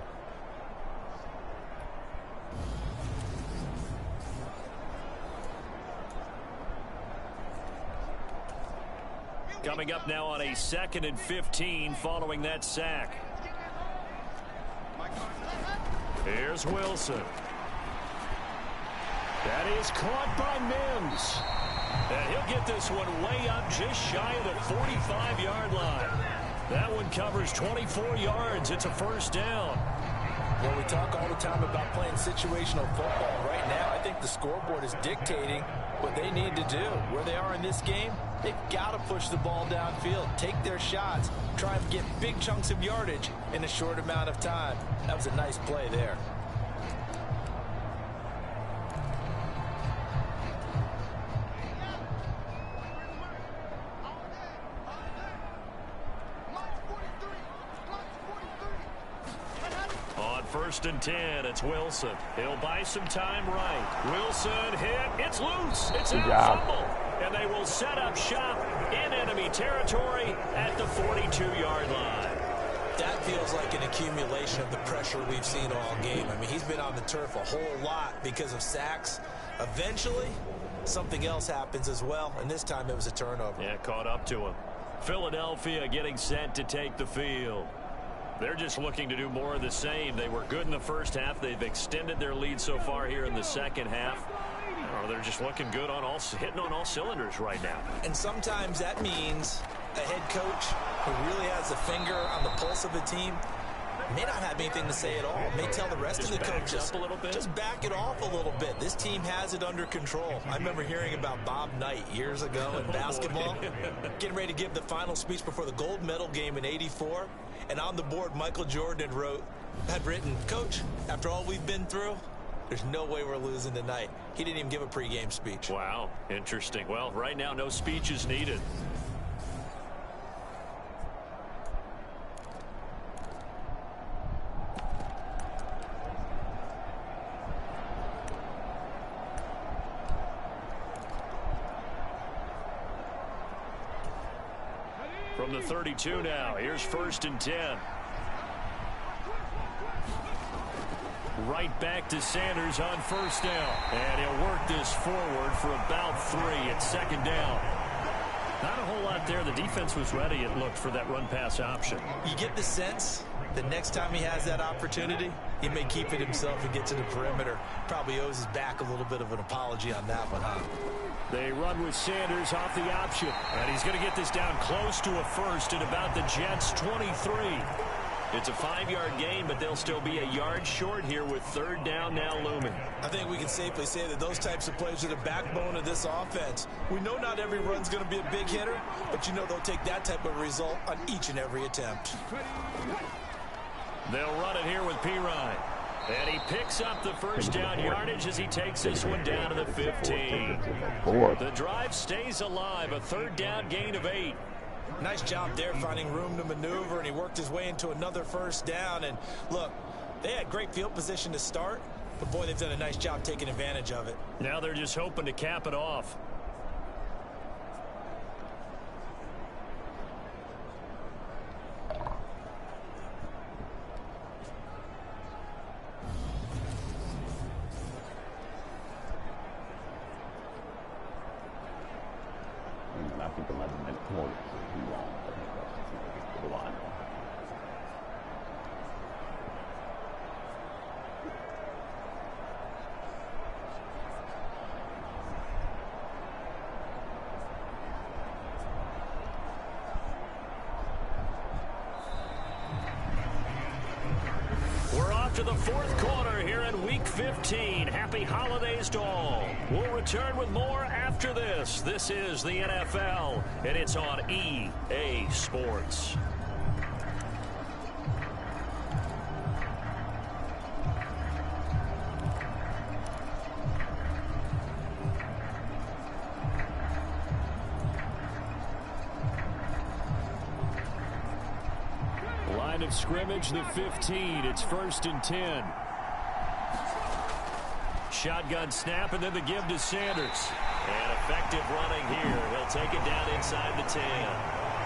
Coming up now on a 2nd and 15 following that sack. Here's Wilson. That is caught by Mims. And he'll get this one way up just shy of the 45-yard line. That one covers 24 yards. It's a 1st down. Well, we talk all the time about playing situational football. Right now, I think the scoreboard is dictating what they need to do. Where they are in this game, they've got to push the ball downfield, take their shots, try and get big chunks of yardage in a short amount of time. That was a nice play there. On 1st and 10, it's Wilson. He'll buy some time right. Wilson hit. It's loose. It's a fumble. And they will set up shop in enemy territory at the 42-yard line. That feels like an accumulation of the pressure we've seen all game. I mean, he's been on the turf a whole lot because of sacks. Eventually, something else happens as well, and this time it was a turnover. Yeah, caught up to him. Philadelphia getting set to take the field. They're just looking to do more of the same. They were good in the first half. They've extended their lead so far here in the second half. They're just looking good on hitting on all cylinders right now. And sometimes that means a head coach who really has a finger on the pulse of the team may not have anything to say at all. May tell the rest of the coaches, up a little bit. Just back it off a little bit. This team has it under control. I remember hearing about Bob Knight years ago in basketball, getting ready to give the final speech before the gold medal game in '84. And on the board, Michael Jordan had written, "Coach, after all we've been through, there's no way we're losing tonight." He didn't even give a pregame speech. Wow, interesting. Well, right now, no speech is needed. From the 32 now, here's 1st and 10. Right back to Sanders on 1st down. And he'll work this forward for about 3. It's 2nd down. Not a whole lot there. The defense was ready, it looked, for that run-pass option. You get the sense that next time he has that opportunity, he may keep it himself and get to the perimeter. Probably owes his back a little bit of an apology on that one, huh? They run with Sanders off the option. And he's going to get this down close to a 1st at about the Jets' 23. It's a 5-yard gain, but they'll still be a yard short here with 3rd down now looming. I think we can safely say that those types of plays are the backbone of this offense. We know not every run's going to be a big hitter, but you know they'll take that type of result on each and every attempt. They'll run it here with Pirine. And he picks up the 1st down yardage as he takes this one down to the 15. The drive stays alive, a 3rd down gain of 8. Nice job there finding room to maneuver, and he worked his way into another 1st down. And look, they had great field position to start, but boy, they've done a nice job taking advantage of it. Now they're just hoping to cap it off. to the fourth quarter here in Week 15. Happy holidays to all. We'll return with more after this. This is the NFL, and it's on EA Sports. Line of scrimmage, the 15. It's 1st and 10. Shotgun snap, and then the give to Sanders. And effective running here. He'll take it down inside the 10.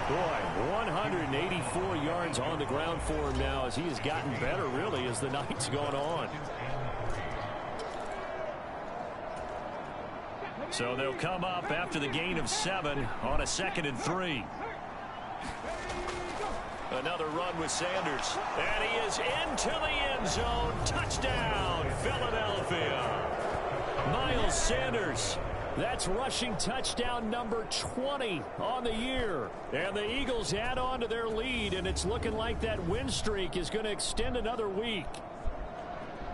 Boy, 184 yards on the ground for him now as he has gotten better, really, as the night's gone on. So they'll come up after the gain of 7 on a 2nd and 3. Another run with Sanders. And he is into the end zone. Touchdown, Philadelphia. Miles Sanders. That's rushing touchdown number 20 on the year. And the Eagles add on to their lead, and it's looking like that win streak is going to extend another week.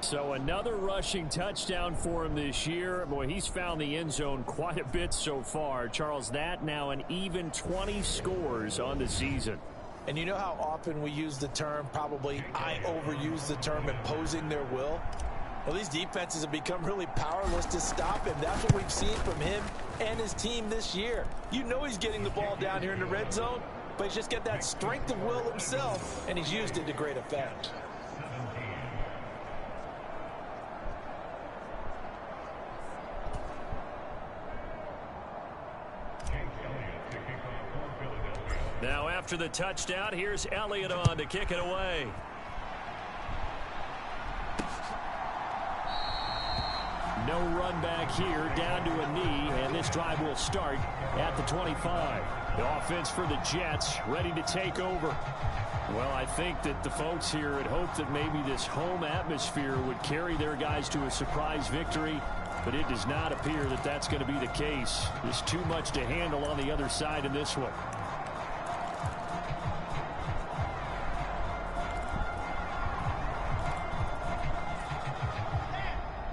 So another rushing touchdown for him this year. Boy, he's found the end zone quite a bit so far. Charles, that now an even 20 scores on the season. And you know how often we use the term, probably I overuse the term, imposing their will? Well, these defenses have become really powerless to stop him. That's what we've seen from him and his team this year. You know he's getting the ball down here in the red zone, but he's just got that strength of will himself, and he's used it to great effect. Now after the touchdown, here's Elliott on to kick it away. No run back here, down to a knee, and this drive will start at the 25. The offense for the Jets ready to take over. Well, I think that the folks here had hoped that maybe this home atmosphere would carry their guys to a surprise victory, but it does not appear that that's going to be the case. There's too much to handle on the other side in this one.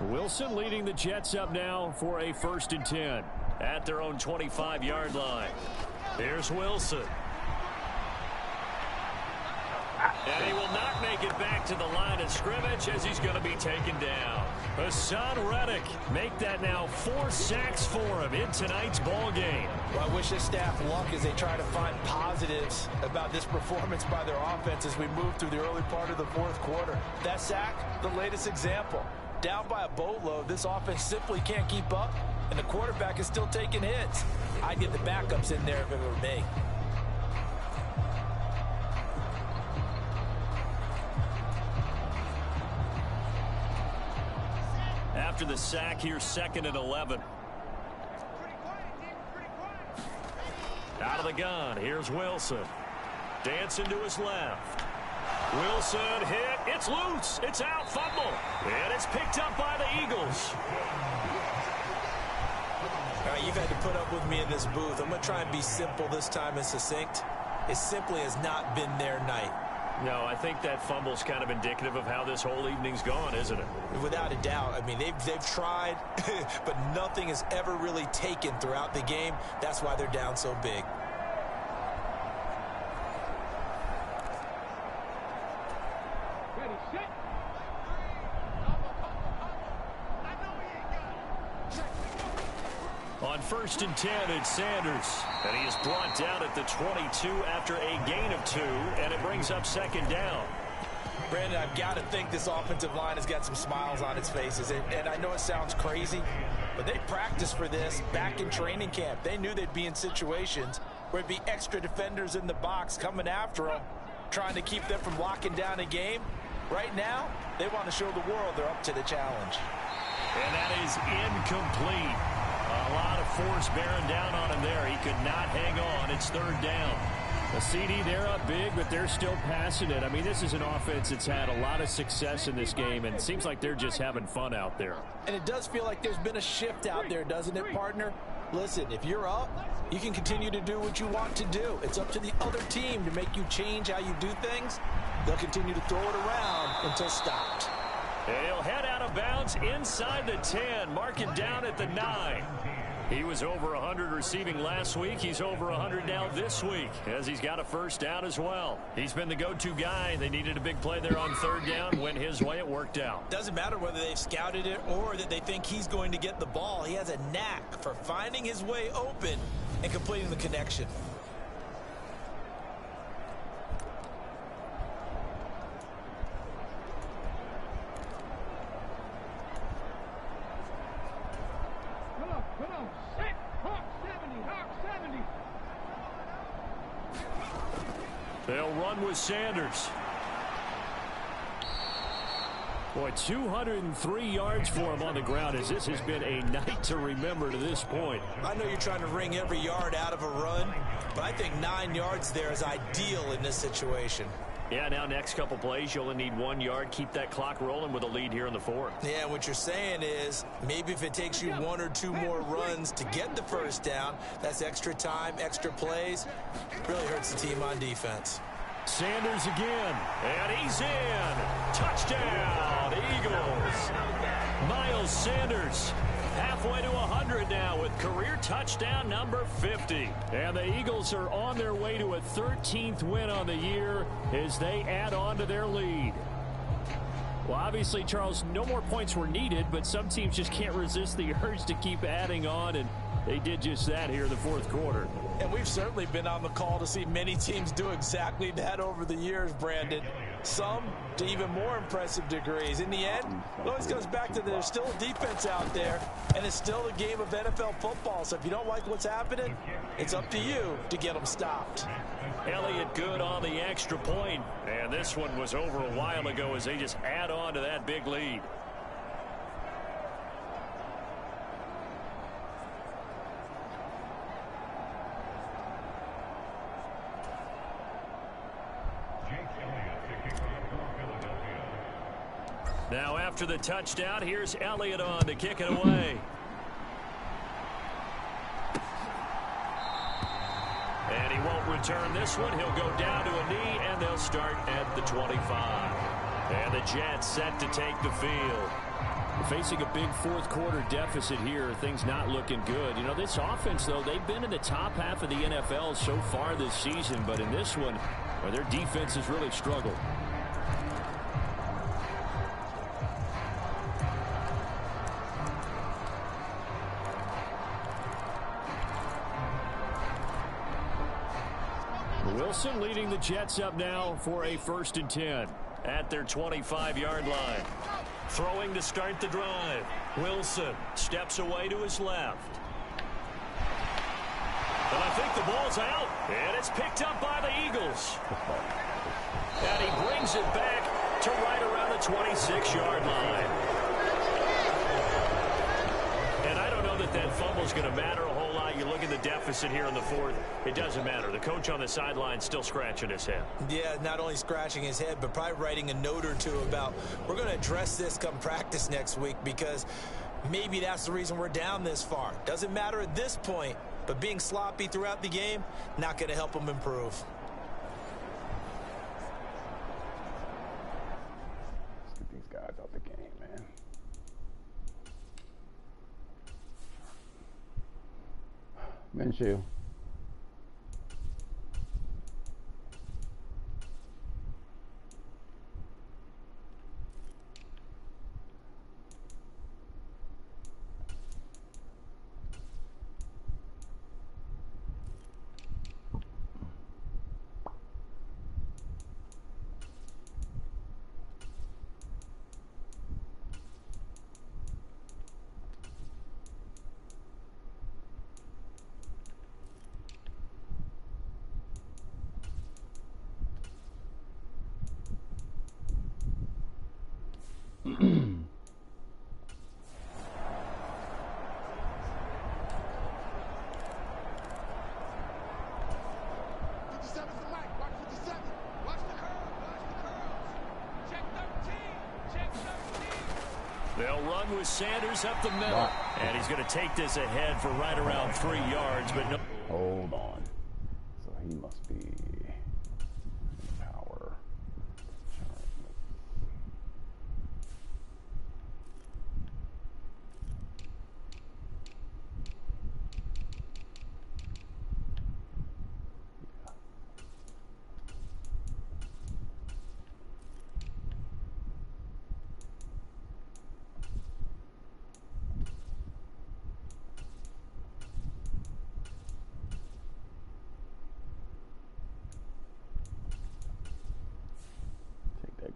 Wilson leading the Jets up now for a 1st and 10 at their own 25-yard line. Here's Wilson. And he will not make it back to the line of scrimmage as he's going to be taken down. Hassan Reddick make that now 4 sacks for him in tonight's ball game. Well, I wish this staff luck as they try to find positives about this performance by their offense as we move through the early part of the fourth quarter. That sack, the latest example. Down by a boatload, this offense simply can't keep up, and the quarterback is still taking hits. I'd get the backups in there if it were me. After the sack, here's 2nd and 11. Out of the gun, here's Wilson. Dancing to his left. Wilson hit. It's loose. It's out. Fumble. And it's picked up by the Eagles. All right, you've had to put up with me in this booth. I'm going to try and be simple this time and succinct. It simply has not been their night. No, I think that fumble's kind of indicative of how this whole evening's gone, isn't it? Without a doubt. I mean, they've tried, but nothing has ever really taken throughout the game. That's why they're down so big. On 1st and 10, it's Sanders. And he is brought down at the 22 after a gain of 2, and it brings up 2nd down. Brandon, I've got to think this offensive line has got some smiles on its faces. And I know it sounds crazy, but they practiced for this back in training camp. They knew they'd be in situations where it'd be extra defenders in the box coming after them, trying to keep them from locking down a game. Right now, they want to show the world they're up to the challenge. And that is incomplete. A lot of force bearing down on him there. He could not hang on. It's 3rd down. The CD, they're up big, but they're still passing it. I mean, this is an offense that's had a lot of success in this game, and it seems like they're just having fun out there. And it does feel like there's been a shift out there, doesn't it, partner? Listen, if you're up, you can continue to do what you want to do. It's up to the other team to make you change how you do things. They'll continue to throw it around until stopped. And he'll head out of bounds inside the 10, mark it down at the 9. He was over 100 receiving last week. He's over 100 now this week, as he's got a first down as well. He's been the go-to guy. They needed a big play there on third down. Went his way. It worked out. Doesn't matter whether they've scouted it or that they think he's going to get the ball. He has a knack for finding his way open and completing the connection. They'll run with Sanders. Boy, 203 yards for him on the ground, as this has been a night to remember to this point. I know you're trying to wring every yard out of a run, but I think 9 yards there is ideal in this situation. Yeah, now next couple plays, you only need 1 yard. Keep that clock rolling with a lead here in the fourth. Yeah, what you're saying is maybe if it takes you 1 or 2 more runs to get the first down, that's extra time, extra plays. Really hurts the team on defense. Sanders again, and he's in. Touchdown, Eagles. Miles Sanders halfway to 100 now with career touchdown number 50. And the Eagles are on their way to a 13th win on the year as they add on to their lead. Well, obviously, Charles, no more points were needed, but some teams just can't resist the urge to keep adding on, and they did just that here in the fourth quarter. And we've certainly been on the call to see many teams do exactly that over the years, Brandon. Some to even more impressive degrees. In the end, it always comes back to there's still a defense out there, and it's still a game of NFL football. So if you don't like what's happening, it's up to you to get them stopped. Elliott good on the extra point, and this one was over a while ago as they just add on to that big lead. Now after the touchdown, here's Elliott on to kick it away. And he won't return this one. He'll go down to a knee, and they'll start at the 25. And the Jets set to take the field. Facing a big fourth quarter deficit here, things not looking good. You know, this offense, though, they've been in the top half of the NFL so far this season, but in this one, well, their defense has really struggled. Wilson leading the Jets up now for a 1st and 10 at their 25-yard line. Throwing to start the drive. Wilson steps away to his left. And I think the ball's out. And it's picked up by the Eagles. And he brings it back to right around the 26-yard line. And I don't know that that fumble's going to matter a whole lot. You look at the deficit here in the fourth. It doesn't matter. The coach on the sideline still scratching his head. Yeah, not only scratching his head, but probably writing a note or two about we're going to address this come practice next week because maybe that's the reason we're down this far. Doesn't matter at this point, but being sloppy throughout the game, not going to help them improve. Let's get these guys out the game, man. Minshew. They'll run with Sanders up the middle. Wow. And he's going to take this ahead for right around 3 yards, but no. Hold on. So he must be power.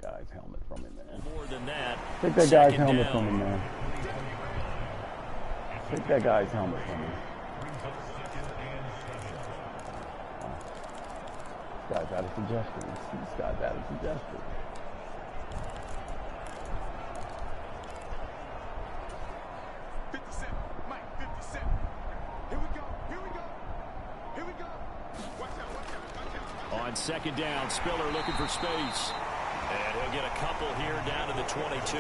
guy's helmet from him, man. More than that. Take that guy's helmet from him, man. Take that guy's helmet from him. This guy's out of suggestions. This guy's out of suggestions. On second down, Spiller looking for space. And he'll get a couple here down to the 22.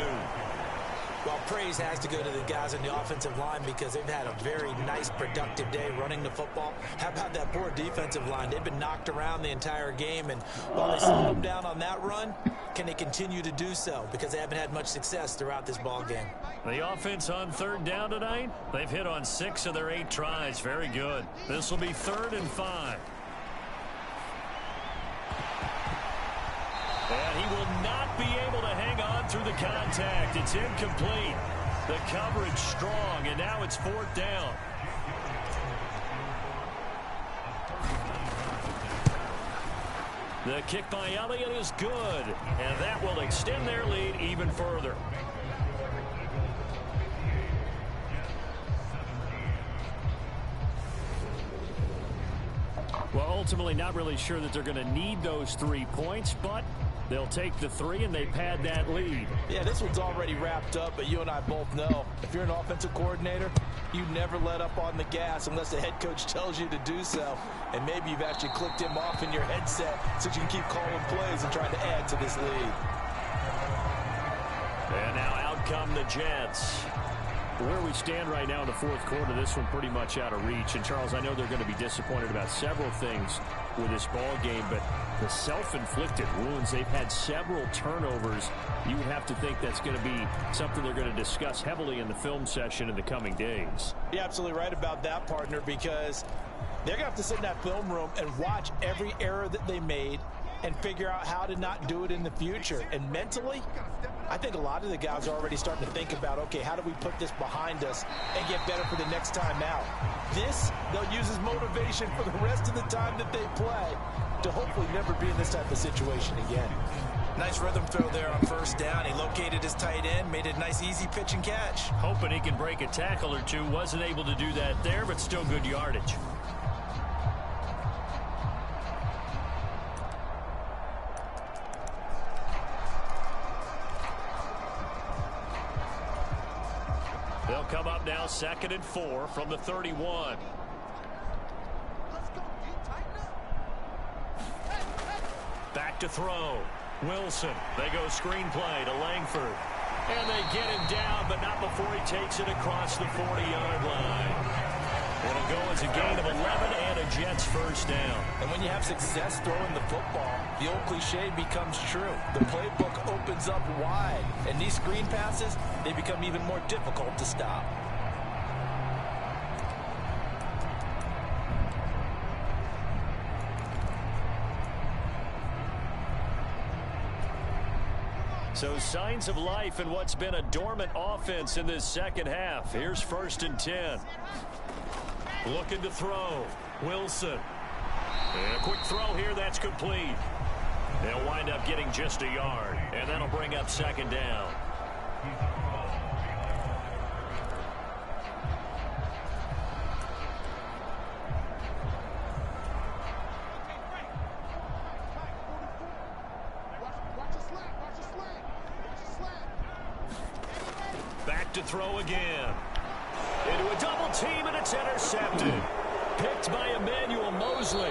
Well, praise has to go to the guys on the offensive line because they've had a very nice, productive day running the football. How about that poor defensive line? They've been knocked around the entire game, and while they slowed them down on that run, can they continue to do so? Because they haven't had much success throughout this ball game. The offense on third down tonight, they've hit on 6 of their 8 tries. Very good. This will be 3rd and 5. And he will not be able to hang on through the contact. It's incomplete. The coverage strong, and now it's 4th down. The kick by Elliott is good, and that will extend their lead even further. Well, ultimately not really sure that they're going to need those 3 points, but they'll take the 3 and they pad that lead. Yeah, this one's already wrapped up, but you and I both know if you're an offensive coordinator, you never let up on the gas unless the head coach tells you to do so. And maybe you've actually clicked him off in your headset so you can keep calling plays and trying to add to this lead. And now out come the Jets. Where we stand right now in the 4th quarter, this one pretty much out of reach. And, Charles, I know they're going to be disappointed about several things with this ball game, but the self-inflicted wounds, they've had several turnovers. You would have to think that's going to be something they're going to discuss heavily in the film session in the coming days. You're absolutely right about that, partner, because they're going to have to sit in that film room and watch every error that they made and figure out how to not do it in the future. And mentally, I think a lot of the guys are already starting to think about, okay, how do we put this behind us and get better for the next time out? This, they'll use as motivation for the rest of the time that they play to hopefully never be in this type of situation again. Nice rhythm throw there on 1st down. He located his tight end, made it a nice, easy pitch and catch. Hoping he can break a tackle or two. Wasn't able to do that there, but still good yardage. They'll come up now 2nd and 4 from the 31. Back to throw. Wilson. They go screen play to Langford. And they get him down, but not before he takes it across the 40-yard line. It'll go as a gain of 11 and a Jets 1st down. And when you have success throwing the football, the old cliche becomes true. The playbook opens up wide. And these screen passes, they become even more difficult to stop. So signs of life in what's been a dormant offense in this second half. Here's 1st and 10. Looking to throw. Wilson. And a quick throw here. That's complete. They'll wind up getting just a yard. And that'll bring up 2nd down. Back to throw again. Into a double team, and it's intercepted. Picked by Emmanuel Mosley.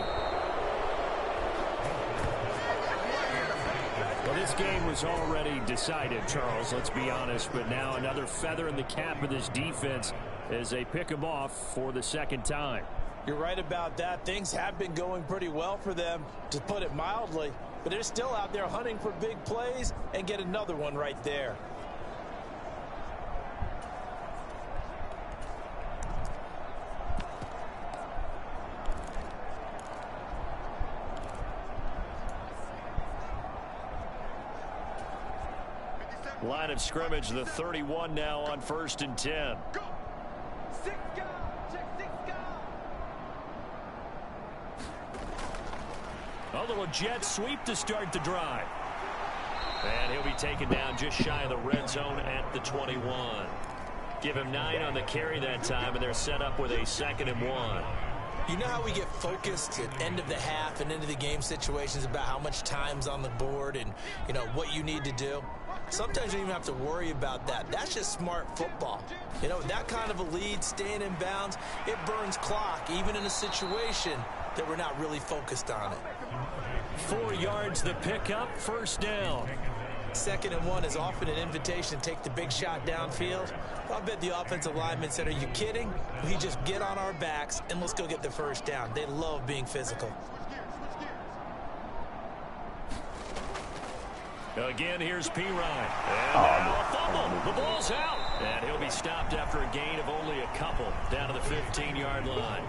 Well, this game was already decided, Charles, let's be honest. But now another feather in the cap of this defense as they pick him off for the 2nd time. You're right about that. Things have been going pretty well for them, to put it mildly. But they're still out there hunting for big plays and get another one right there. Line of scrimmage, the 31 now on 1st and 10. A little jet sweep to start the drive. And he'll be taken down just shy of the red zone at the 21. Give him 9 on the carry that time, and they're set up with a 2nd and 1. You know how we get focused at end of the half and into the game situations about how much time's on the board and, you know, what you need to do? Sometimes you don't even have to worry about that. That's just smart football. You know, with that kind of a lead, staying in bounds, it burns clock, even in a situation that we're not really focused on it. 4 yards the pickup, 1st down. 2nd and 1 is often an invitation to take the big shot downfield. I bet the offensive linemen said, are you kidding? We just get on our backs and let's go get the 1st down. They love being physical. Again, here's P. Ryan. And now a fumble. The ball's out. And he'll be stopped after a gain of only a couple down to the 15-yard line.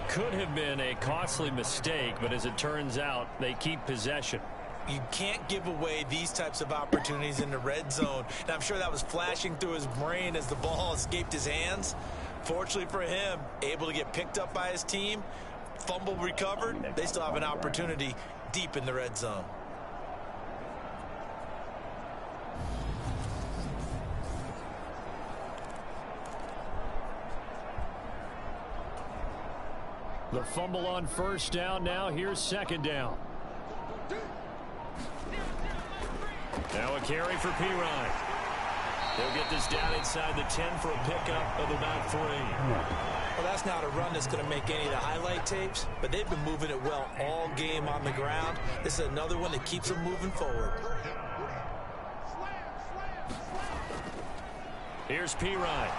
Could have been a costly mistake, but as it turns out, they keep possession. You can't give away these types of opportunities in the red zone. And I'm sure that was flashing through his brain as the ball escaped his hands. Fortunately for him, able to get picked up by his team, fumble recovered. They still have an opportunity deep in the red zone. The fumble on 1st down. Now here's 2nd down. Now a carry for P. Ryan. They'll get this down inside the 10 for a pickup of about 3. Well, that's not a run that's going to make any of the highlight tapes, but they've been moving it well all game on the ground. This is another one that keeps them moving forward. Here's P. Ryan.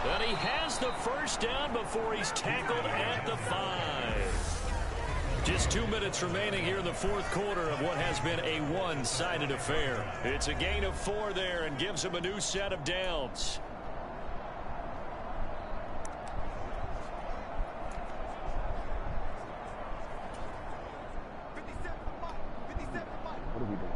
And he has the 1st down before he's tackled at the 5. Just 2 minutes remaining here in the 4th quarter of what has been a one-sided affair. It's a gain of 4 there and gives him a new set of downs. What are we doing?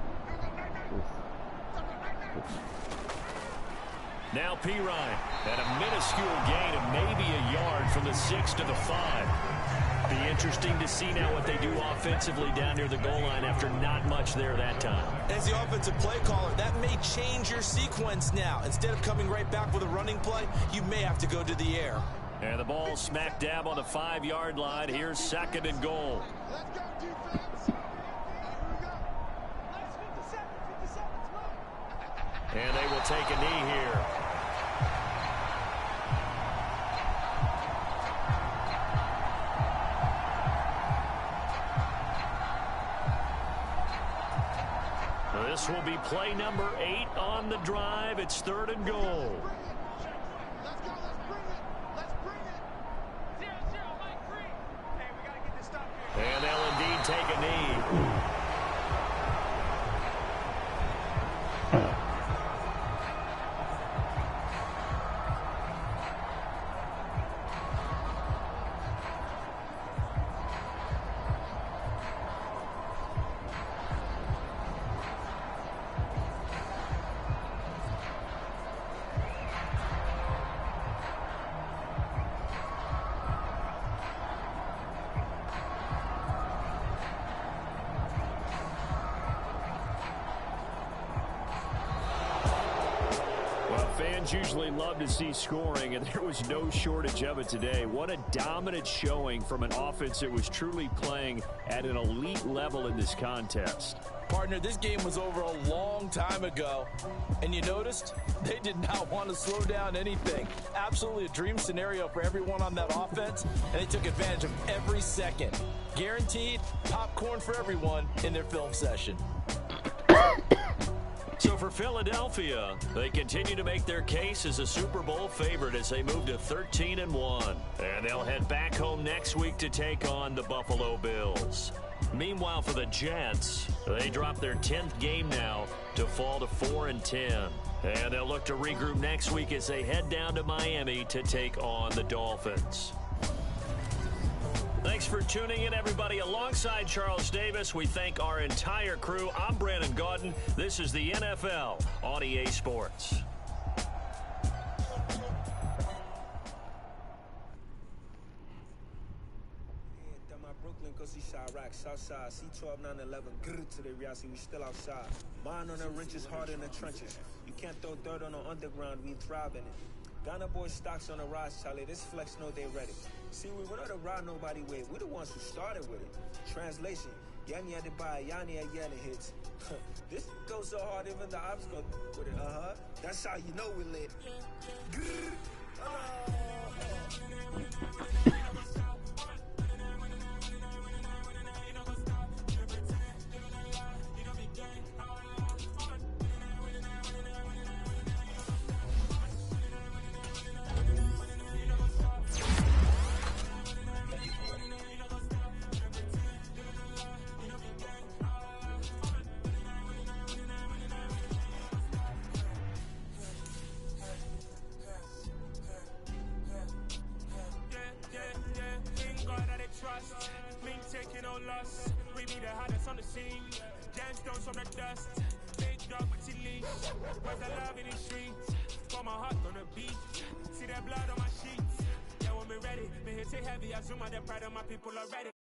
Now P. Ryan at a minuscule gain of maybe a yard from the 6 to the 5. Be interesting to see now what they do offensively down near the goal line after not much there that time. As the offensive play caller, that may change your sequence now. Instead of coming right back with a running play, you may have to go to the air. And the ball smack dab on the 5-yard line. Here's 2nd and goal. And they will take a knee here. This will be play number 8 on the drive. It's 3rd and goal. And they'll indeed take a knee. Fans usually love to see scoring, and there was no shortage of it today. What a dominant showing from an offense that was truly playing at an elite level in this contest. Partner, this game was over a long time ago, and you noticed they did not want to slow down anything. Absolutely a dream scenario for everyone on that offense, and they took advantage of every second. Guaranteed popcorn for everyone in their film session. So for Philadelphia, they continue to make their case as a Super Bowl favorite as they move to 13-1. And they'll head back home next week to take on the Buffalo Bills. Meanwhile, for the Jets, they drop their 10th game now to fall to 4-10. And they'll look to regroup next week as they head down to Miami to take on the Dolphins. Thanks for tuning in, everybody. Alongside Charles Davis, we thank our entire crew. I'm Brandon Gaudin. This is the NFL on EA Sports. Brooklyn, 'cause he shot right. Relax, Southside, C12, 911, grrr to the Riasi, we still outside. Mine on the riches, hard in the trenches. You can't throw dirt on the underground, we thrive in it. Ghana boys stocks on the rise, Charlie, this flex know they ready. See, we were not to ride nobody with, we the ones who started with it. Translation, Yanni had to buy, Yanni had Yanni hits. This goes so hard, even the ops go with it, That's how you know we lit. Grrr. Heavy, I zoom out the pride of my people already.